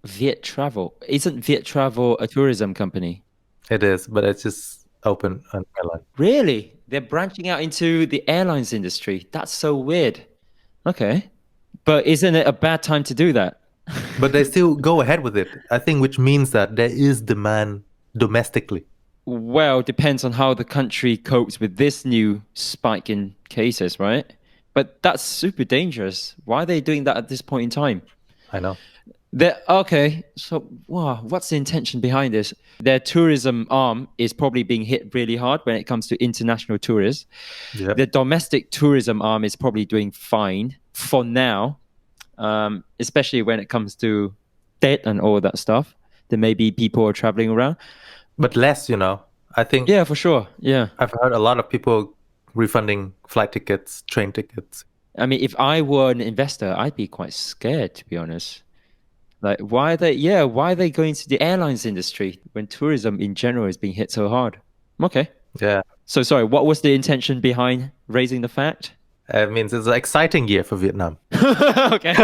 Viet Travel. Isn't Viet Travel a tourism company? It is, but it's just open an airline. Really? They're branching out into the airlines industry. That's so weird. Okay. But isn't it a bad time to do that? But they still go ahead with it. I think which means that there is demand domestically. Well, depends on how the country copes with this new spike in cases, right? But that's super dangerous. Why are they doing that at this point in time? I know. Okay, so wow, what's the intention behind this? Their tourism arm is probably being hit really hard when it comes to international tourists. Yep. The domestic tourism arm is probably doing fine for now, especially when it comes to debt and all that stuff. There may be people are traveling around. But less, I think. Yeah, for sure. Yeah. I've heard a lot of people refunding flight tickets, train tickets. I mean, if I were an investor, I'd be quite scared, to be honest. Like, why are they going to the airlines industry when tourism in general is being hit so hard? Okay. Yeah. So, sorry, what was the intention behind raising the fact? It means it's an exciting year for Vietnam. Okay.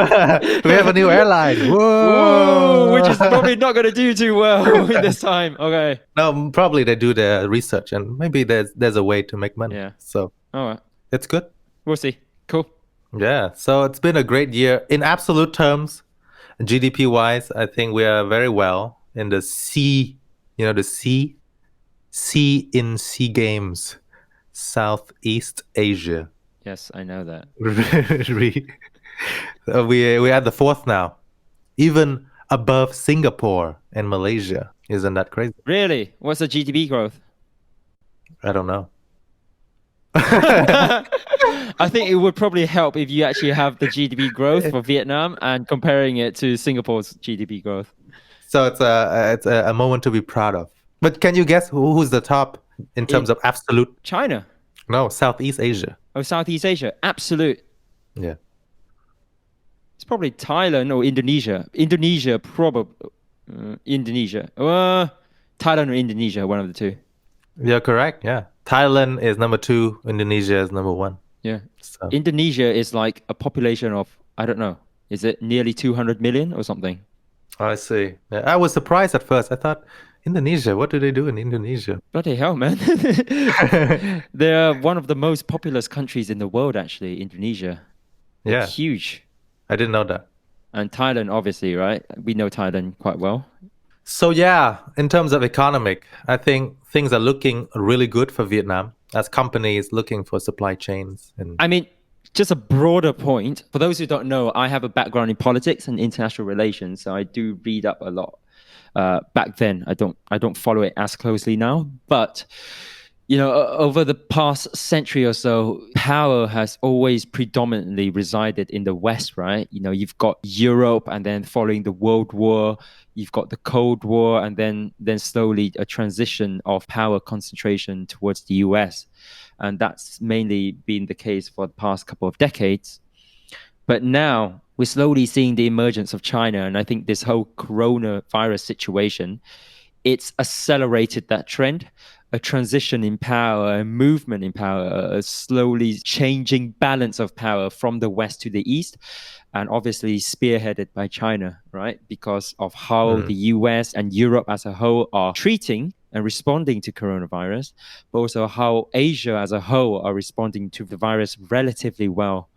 We have a new airline. Whoa! Whoa, which is probably not going to do too well in this time. Okay. No, probably they do their research and maybe there's a way to make money. Yeah. So All right. it's good. We'll see. Cool. Yeah. So it's been a great year. In absolute terms, GDP wise, I think we are very well in the C, the C in Sea Games, Southeast Asia. Yes, I know that. We're at the fourth now, even above Singapore and Malaysia. Isn't that crazy? Really? What's the GDP growth? I don't know. I think it would probably help if you actually have the GDP growth for Vietnam and comparing it to Singapore's GDP growth. So it's a moment to be proud of. But can you guess who's the top in terms of absolute? China. No, Southeast Asia. Oh, Southeast Asia. Absolute. Yeah. It's probably Thailand or Indonesia. Indonesia, probably. Indonesia. Thailand or Indonesia, one of the two. You're correct. Yeah. Thailand is number 2. Indonesia is number 1. Yeah. So. Indonesia is like a population of, I don't know, is it nearly 200 million or something? I see. Yeah, I was surprised at first. I thought, Indonesia, what do they do in Indonesia? Bloody hell, man. They're one of the most populous countries in the world, actually, Indonesia. They're Yeah. huge. I didn't know that. And Thailand, obviously, right? We know Thailand quite well. So yeah, in terms of economic, I think things are looking really good for Vietnam as companies looking for supply chains. And I mean, just a broader point. For those who don't know, I have a background in politics and international relations, so I do read up a lot. Back then, I don't follow it as closely now, but over the past century or so, power has always predominantly resided in the West, right? You've got Europe, and then following the World War, you've got the Cold War, and then slowly a transition of power concentration towards the US. And that's mainly been the case for the past couple of decades. But now we're slowly seeing the emergence of China. And I think this whole coronavirus situation, it's accelerated that trend, a transition in power, a movement in power, a slowly changing balance of power from the West to the East. And obviously spearheaded by China, right? Because of how the US and Europe as a whole are treating and responding to coronavirus, but also how Asia as a whole are responding to the virus relatively well.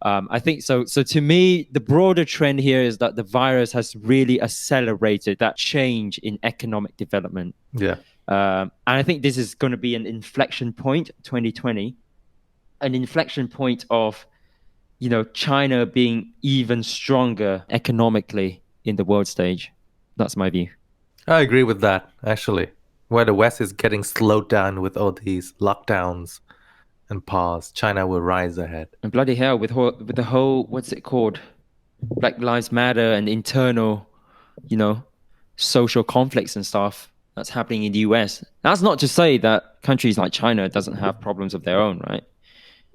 I think so. So to me, the broader trend here is that the virus has really accelerated that change in economic development. Yeah. And I think this is going to be an inflection point, 2020, an inflection point of, China being even stronger economically in the world stage. That's my view. I agree with that, actually. Where the West is getting slowed down with all these lockdowns and pause, China will rise ahead. And bloody hell, with the whole, what's it called? Black Lives Matter and internal, social conflicts and stuff that's happening in the US. That's not to say that countries like China doesn't have problems of their own, right?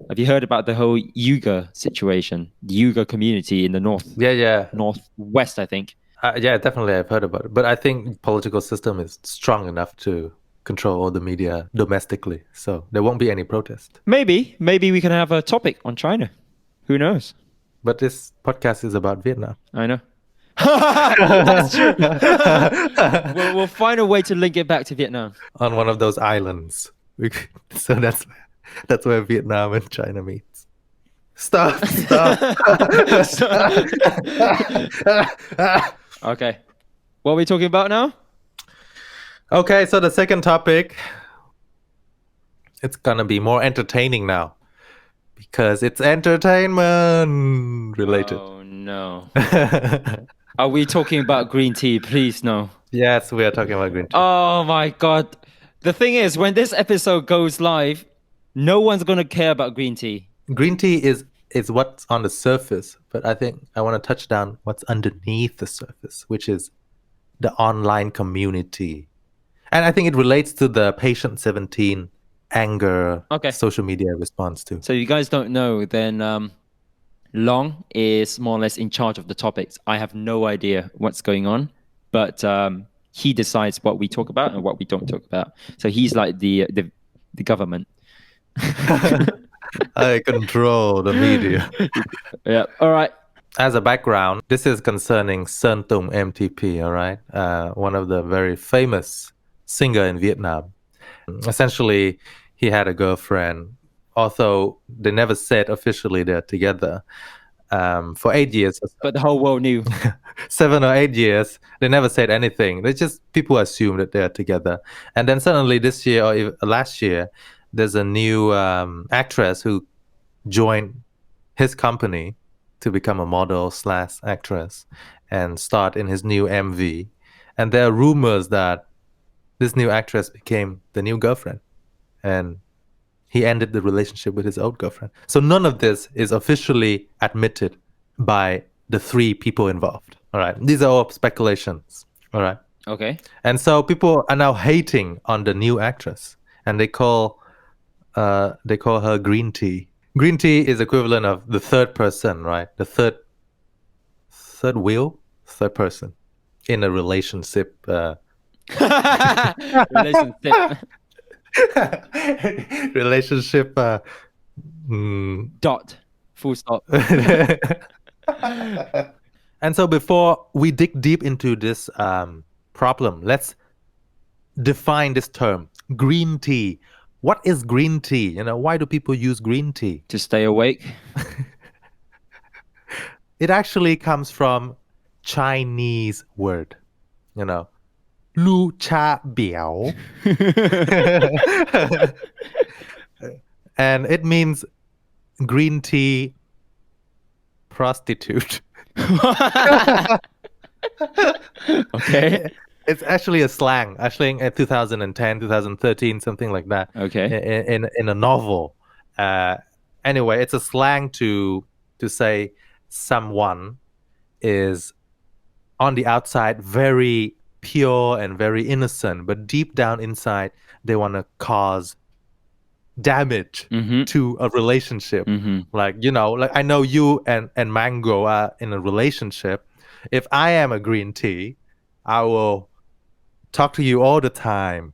Have you heard about the whole Uyghur situation? The Uyghur community in the northwest, I think. Yeah, definitely I've heard about it. But I think political system is strong enough to control all the media domestically. So there won't be any protest. Maybe we can have a topic on China. Who knows? But this podcast is about Vietnam. I know. That's true. We'll find a way to link it back to Vietnam. On one of those islands. So that's where Vietnam and China meets. Stop. Okay. What are we talking about now? Okay, so the second topic, it's gonna be more entertaining now. Because it's entertainment related. Oh no. Are we talking about green tea? Please, no. Yes, we are talking about green tea. Oh my God. The thing is, when this episode goes live, no one's going to care about green tea. Green tea is what's on the surface, but I think I want to touch down what's underneath the surface, which is the online community. And I think it relates to the Patient 17 anger social media response too. So you guys don't know, then Long is more or less in charge of the topics. I have no idea what's going on, but he decides what we talk about and what we don't talk about. So he's like the government. I control the media. Yeah. All right. As a background, this is concerning Son Tung M-TP, all right? One of the very famous singer in Vietnam. Essentially, he had a girlfriend, although they never said officially they're together. For 8 years. But the whole world knew. 7 or 8 years, they never said anything. They just, people assume that they're together. And then suddenly this year or even last year, there's a new actress who joined his company to become a model / actress and start in his new MV. And there are rumors that this new actress became the new girlfriend. And he ended the relationship with his old girlfriend. So none of this is officially admitted by the 3 people involved. All right. These are all speculations. All right. Okay. And so people are now hating on the new actress, and they call her green tea. Green tea is equivalent of the third person, right? The third person in a relationship. Relationship. Dot. Full stop. And so before we dig deep into this problem, let's define this term, green tea. What is green tea? Why do people use green tea? To stay awake. It actually comes from Chinese word, Lu cha biao. And it means green tea prostitute. Okay. It's actually a slang, actually in 2010, 2013, something like that. Okay. In a novel. Anyway, it's a slang to say someone is on the outside very pure and very innocent, but deep down inside they want to cause damage to a relationship. Like I know you and Mango are in a relationship. If I am a green tea, I will talk to you all the time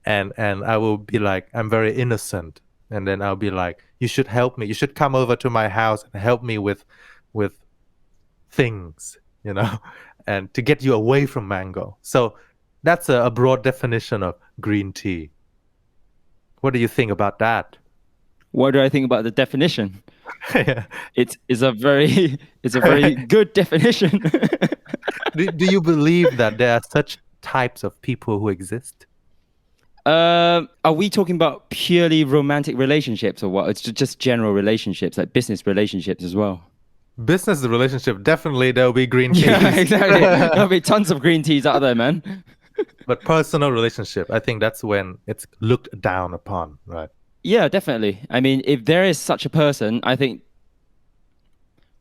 and I will be like, I'm very innocent, and then I'll be like, you should help me, you should come over to my house and help me with things, and to get you away from Mango. So That's a broad definition of green tea. What do you think about that? What do I think about the definition? Yeah. It's a very good definition. Do you believe that there are such types of people who exist? Are we talking about purely romantic relationships or what? It's just general relationships, like business relationships as well. Business relationship, definitely there'll be green teas. Yeah, exactly. There'll be tons of green teas out there, man. But personal relationship, I think that's when it's looked down upon, right? Yeah, definitely. I mean, if there is such a person, I think.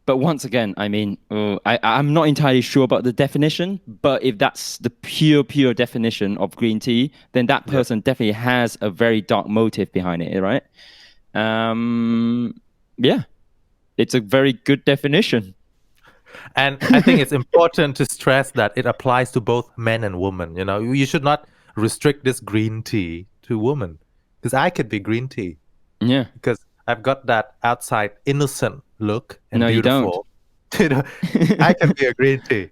But once again, I mean, I'm not entirely sure about the definition. But if that's the pure definition of green tea, then that person definitely has a very dark motive behind it, right? Yeah, it's a very good definition. And I think it's important to stress that it applies to both men and women. You know, you should not restrict this green tea to women, because I could be green tea. Yeah. Because I've got that outside innocent look and No, beautiful. You don't. I can be a green tea.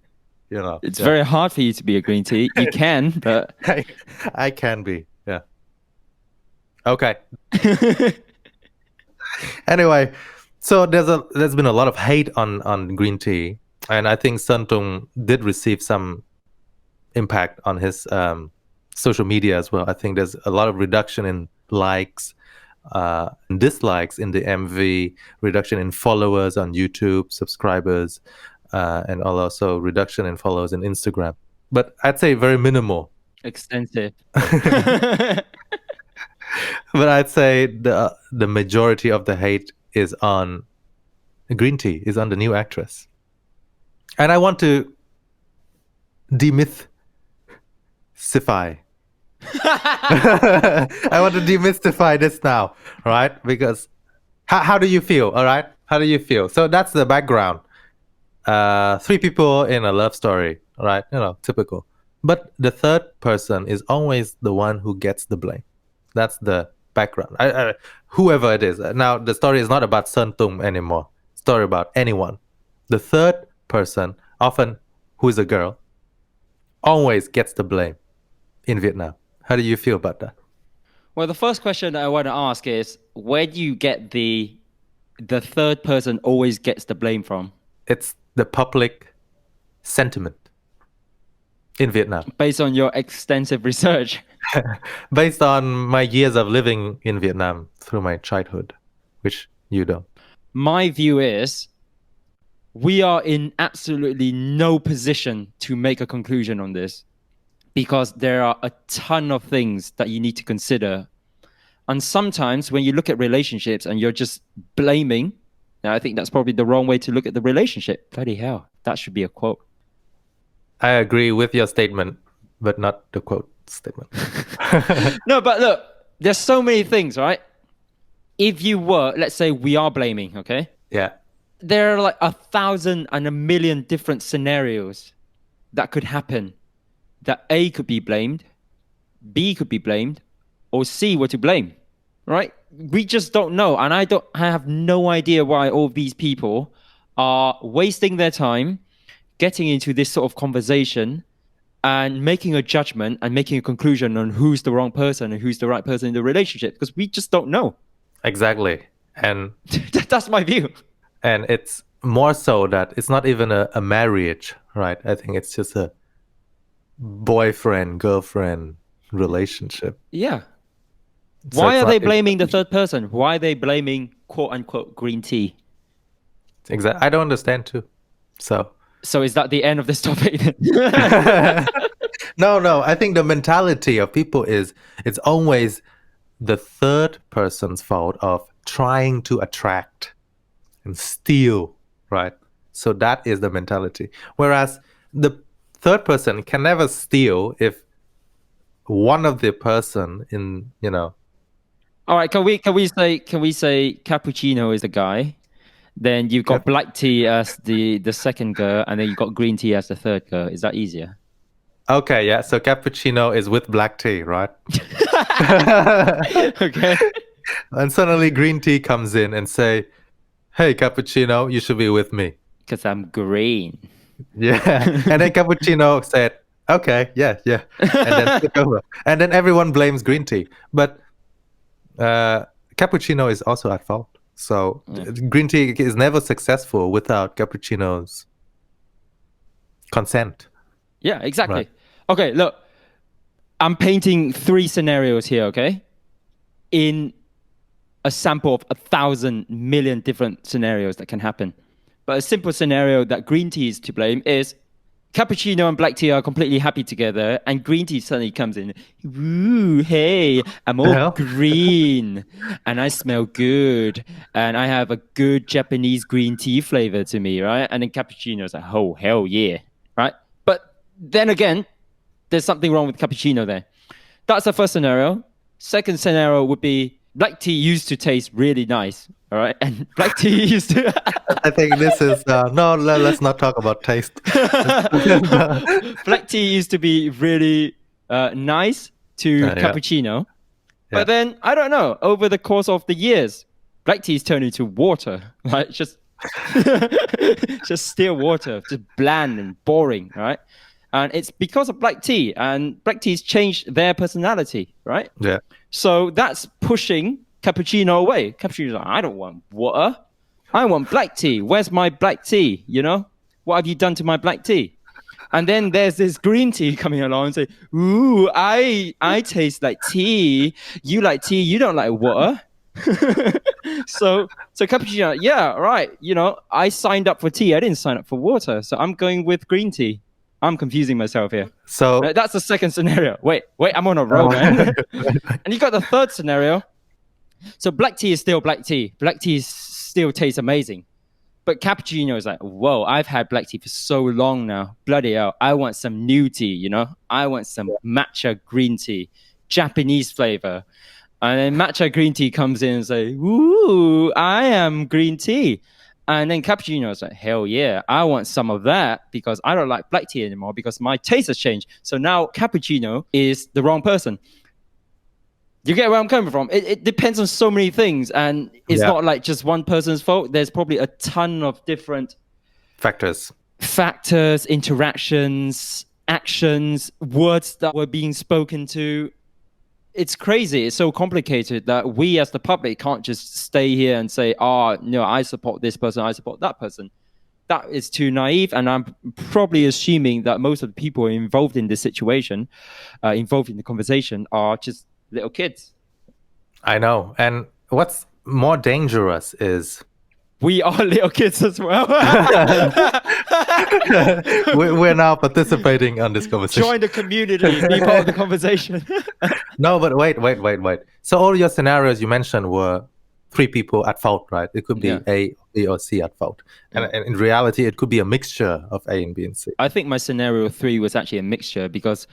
You know, It's very hard for you to be a green tea. You can, but I can be. Yeah. Okay. Anyway, so there's been a lot of hate on green tea, and I think Son Tung did receive some impact on his social media as well. I think there's a lot of reduction in likes, and dislikes in the MV, reduction in followers on YouTube, subscribers, and also reduction in followers in Instagram. But I'd say very minimal. extensive. But I'd say the majority of the hate is on green tea, is on the new actress. And I want to demythify. I want to demystify this now, right? Because how do you feel, all right? How do you feel? So that's the background. 3 people in a love story, all right? You know, typical. But the third person is always the one who gets the blame. That's the background. Whoever it is. Now, the story is not about Son Tung anymore. Story about anyone. The third person, often who is a girl, always gets the blame in Vietnam. How do you feel about that? Well, the first question I want to ask is, where do you get the third person always gets the blame from? It's the public sentiment in Vietnam. Based on your extensive research. Based on my years of living in Vietnam through my childhood, which you don't. My view is we are in absolutely no position to make a conclusion on this, because there are a ton of things that you need to consider. And sometimes when you look at relationships and you're just blaming, now I think that's probably the wrong way to look at the relationship. Bloody hell, that should be a quote. I agree with your statement, but not the quote statement. No, but look, there's so many things, right? If you were, let's say we are blaming, okay? Yeah. There are like 1,000 and 1,000,000 different scenarios that could happen. That A could be blamed, B could be blamed, or C were to blame, right? We just don't know. And I have no idea why all these people are wasting their time getting into this sort of conversation and making a judgment and making a conclusion on who's the wrong person and who's the right person in the relationship, because we just don't know. Exactly. And that's my view. And it's more so that it's not even a marriage, right? I think it's just a boyfriend, girlfriend relationship. Yeah. So Why it's are they not- blaming the third person? Why are they blaming quote unquote green tea? Exactly. I don't understand too. So is that the end of this topic? No. I think the mentality of people is it's always the third person's fault of trying to attract and steal, right? So that is the mentality. Whereas the third person can never steal if one of the person in, you know. All right, can we say cappuccino is the guy? Then you've got black tea as the second girl, and then you've got green tea as the third girl. Is that easier? Okay, yeah. So cappuccino is with black tea, right? Okay. And suddenly green tea comes in and say, "Hey, cappuccino, you should be with me." Because I'm green. Yeah. And then cappuccino said, Okay, yeah. And then took over. And then everyone blames green tea. But cappuccino is also at fault. So green tea is never successful without cappuccino's consent. Yeah, exactly. Right. Okay, look, I'm painting 3 scenarios here, okay? In a sample of 1,000 million different scenarios that can happen. But a simple scenario that green tea is to blame is cappuccino and black tea are completely happy together, and green tea suddenly comes in. Woo, hey, I'm all hell? green, and I smell good, and I have a good Japanese green tea flavor to me, right? And then cappuccino is like, oh, hell yeah, right? But then again, there's something wrong with cappuccino there. That's the first scenario. Second scenario would be black tea used to taste really nice, all right? And black tea used to... I think this is no. Let's not talk about taste. Black tea used to be really nice to Yeah. cappuccino. Yeah. But then, I don't know, over the course of the years, black tea's turned into water, right? Just still water, just bland and boring, right? And it's because of black tea, and black tea's changed their personality, right? Yeah. So that's pushing cappuccino away. Cappuccino's like, I don't want water. I want black tea. Where's my black tea? You know, what have you done to my black tea? And then there's this green tea coming along and say, ooh, I taste like tea. You like tea. You don't like water. so cappuccino, yeah, right. You know, I signed up for tea. I didn't sign up for water. So I'm going with green tea. I'm confusing myself here. So That's the second scenario. Wait, I'm on a roll, man. And you got the third scenario. So black tea is still black tea. Black tea still tastes amazing. But cappuccino is like, whoa, I've had black tea for so long now. Bloody hell, I want some new tea, you know? I want some matcha green tea, Japanese flavor. And then matcha green tea comes in and say, ooh, I am green tea. And then cappuccino is like, hell yeah, I want some of that because I don't like black tea anymore because my taste has changed. So now cappuccino is the wrong person. You get where I'm coming from? It depends on so many things, and it's not like just one person's fault. There's probably a ton of different factors, interactions, actions, words that were being spoken to. It's crazy. It's so complicated that we as the public can't just stay here and say, oh, no, I support this person, I support that person. That is too naive, and I'm probably assuming that most of the people involved in this situation, involved in the conversation, are just little kids. I know. And what's more dangerous is we are little kids as well. we're now participating on this conversation. Join the community, be part of the conversation. No, but wait. So all your scenarios you mentioned were 3 people at fault, right? It could be A, B, or C at fault. And in reality, it could be a mixture of A and B and C. I think my scenario 3 was actually a mixture because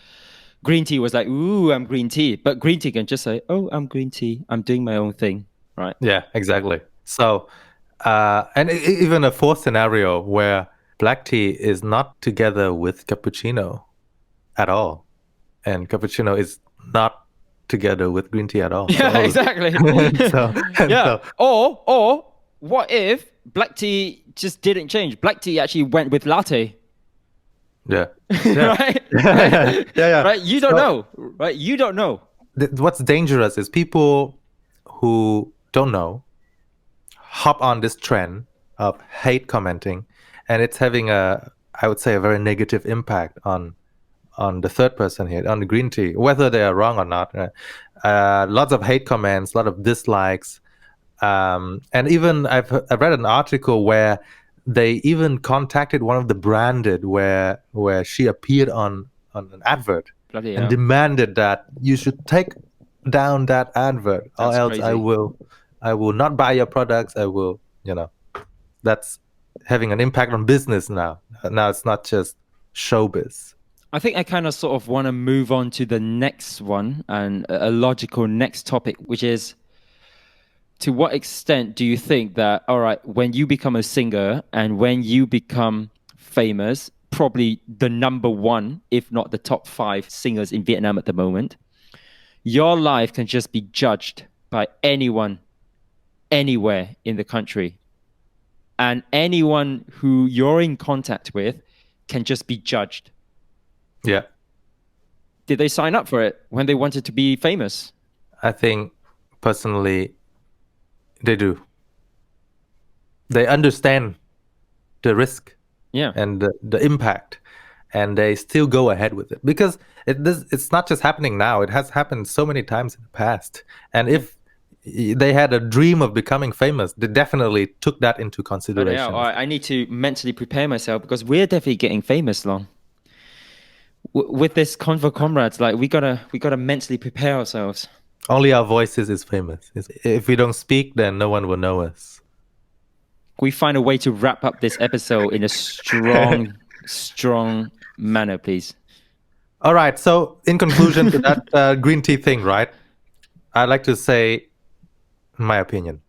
green tea was like, ooh, I'm green tea. But green tea can just say, oh, I'm green tea. I'm doing my own thing, right? Yeah, exactly. So, and even a 4th scenario where black tea is not together with cappuccino at all. And cappuccino is not together with green tea at all. Yeah, so, exactly. Or what if black tea just didn't change? Black tea actually went with latte. Yeah. Right? Yeah. Right? You don't know. Right? You don't know. What's dangerous is people who don't know hop on this trend of hate commenting, and it's having I would say, a very negative impact on the third person here, on the green tea, whether they are wrong or not. Lots of hate comments, a lot of dislikes, and even I've read an article where they even contacted one of the branded where she appeared on an advert and demanded that you should take down that advert, or else crazy. I will not buy your products. I will, that's having an impact on business now. Now it's not just showbiz. I think I kind of sort of want to move on to the next one, and a logical next topic, which is, to what extent do you think that, all right, when you become a singer and when you become famous, probably the number 1, if not the top 5 singers in Vietnam at the moment, your life can just be judged by anyone, anywhere in the country. And anyone who you're in contact with can just be judged. Yeah. Did they sign up for it when they wanted to be famous? I think personally, they do. They understand the risk Yeah. and the impact, and they still go ahead with it because it's not just happening now. It has happened so many times in the past. And if they had a dream of becoming famous, they definitely took that into But consideration. yeah, I need to mentally prepare myself because we're definitely getting famous, Long. With this Convo Comrades, like we gotta mentally prepare ourselves. Only our voices is famous. If we don't speak, then no one will know us. We find a way to wrap up this episode in a strong manner, please. All right. So in conclusion to that green tea thing, right? I'd like to say my opinion.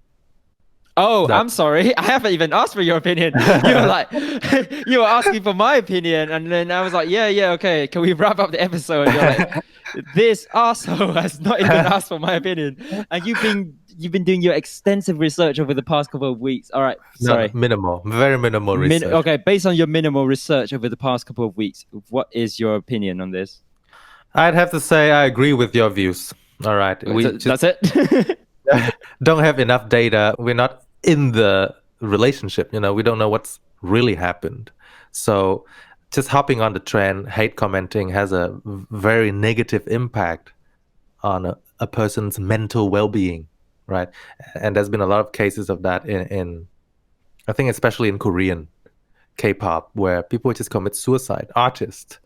Oh, I'm sorry. I haven't even asked for your opinion. You were like, you were asking for my opinion, and then I was like, yeah, okay. Can we wrap up the episode? And you're like, this asshole has not even asked for my opinion, and you've been doing your extensive research over the past couple of weeks. All right, sorry. No, minimal, very minimal research. Okay, based on your minimal research over the past couple of weeks, what is your opinion on this? I'd have to say I agree with your views. All right, That's it. don't have enough data. We're not in the relationship. We don't know what's really happened. So just hopping on the trend, hate commenting has a very negative impact on a person's mental well-being, right? And there's been a lot of cases of that in I think especially in Korean K-pop, where people just commit suicide, artists,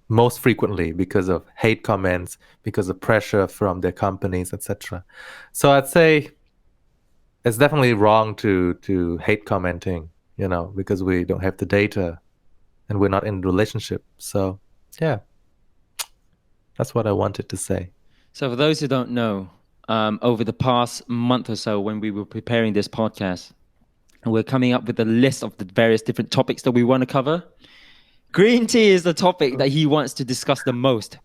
most frequently because of hate comments, because of pressure from their companies, etc. So I'd say it's definitely wrong to hate commenting, because we don't have the data and we're not in a relationship. So yeah, that's what I wanted to say. So for those who don't know, over the past month or so when we were preparing this podcast, we're coming up with a list of the various different topics that we want to cover. Green tea is the topic that he wants to discuss the most.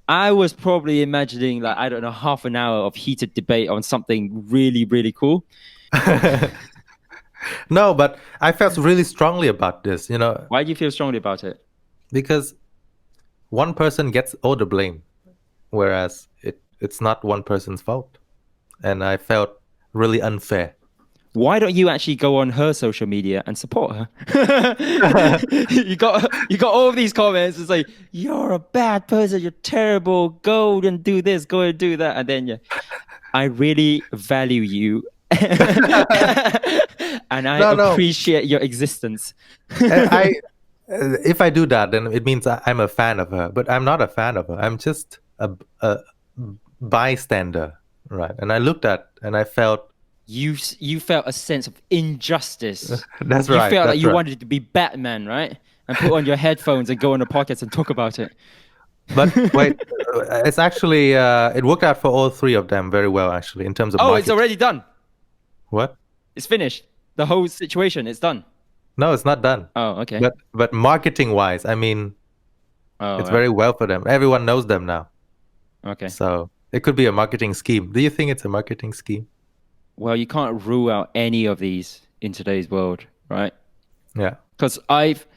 I was probably imagining half an hour of heated debate on something really, really cool. No, but I felt really strongly about this, Why do you feel strongly about it? because one person gets all the blame, whereas it's not one person's fault. And I felt really unfair. Why don't you actually go on her social media and support her? you got all of these comments and say, you're a bad person, you're terrible, go and do this, go and do that. And then I really value you. And I appreciate your existence. If I do that, then it means I'm a fan of her, but I'm not a fan of her. I'm just a bystander, right? And I looked at and I felt you felt a sense of injustice. That's right. You felt like you wanted to be Batman, right? And put on your headphones and go on a podcast and talk about it. But wait, it's actually it worked out for all three of them very well, actually, in terms of marketing. It's already done. What? It's finished. The whole situation, it's done. No, it's not done. Oh, okay. But marketing wise, I mean, it's very well for them. Everyone knows them now. Okay. So it could be a marketing scheme. Do you think it's a marketing scheme? Well, you can't rule out any of these in today's world, right? Yeah. Because I've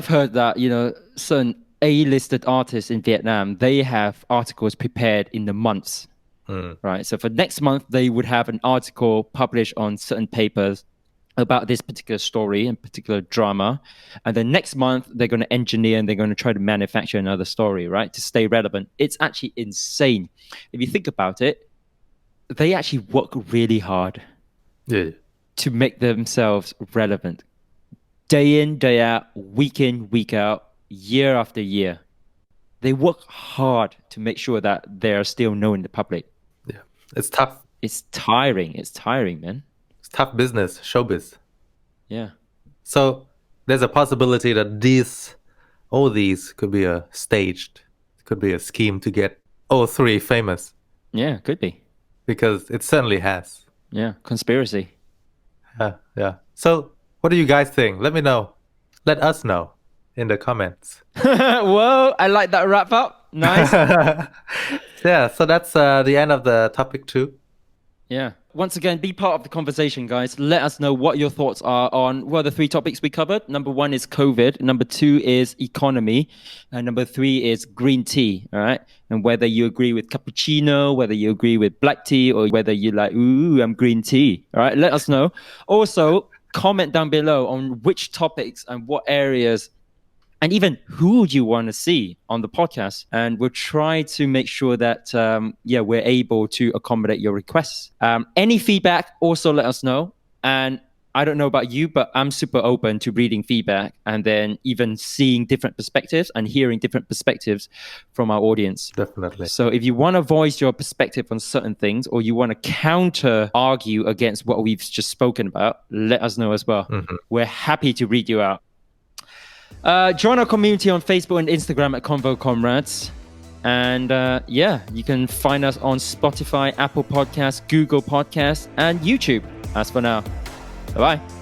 heard that, certain A-listed artists in Vietnam, they have articles prepared in the months, right? So for next month, they would have an article published on certain papers about this particular story and particular drama. And then next month, they're going to engineer and they're going to try to manufacture another story, right? To stay relevant. It's actually insane. If you think about it, they actually work really hard to make themselves relevant. Day in, day out, week in, week out, year after year. They work hard to make sure that they are still known in the public. Yeah. It's tough. It's tiring. It's tiring, man. It's tough business, showbiz. Yeah. So there's a possibility that all these could be could be a scheme to get all three famous. Yeah, could be. Because it certainly has. Yeah, conspiracy. Yeah. So what do you guys think? Let me know. Let us know in the comments. Whoa, I like that wrap up. Nice. Yeah, so that's the end of the topic 2. Yeah. Once again, be part of the conversation, guys. Let us know what your thoughts are on what are the 3 topics we covered. Number 1 is COVID. Number 2 is economy. And number 3 is green tea. All right. And whether you agree with cappuccino, whether you agree with black tea, or whether you like, ooh, I'm green tea. All right. Let us know. Also, comment down below on which topics and what areas and even who do you want to see on the podcast. And we'll try to make sure that, we're able to accommodate your requests. Any feedback, also let us know. And I don't know about you, but I'm super open to reading feedback and then even seeing different perspectives and hearing different perspectives from our audience. Definitely. So if you want to voice your perspective on certain things, or you want to counter argue against what we've just spoken about, let us know as well. Mm-hmm. We're happy to read you out. Join our community on Facebook and Instagram at Convo Comrades. And you can find us on Spotify, Apple Podcasts, Google Podcasts, and YouTube. As for now, bye-bye.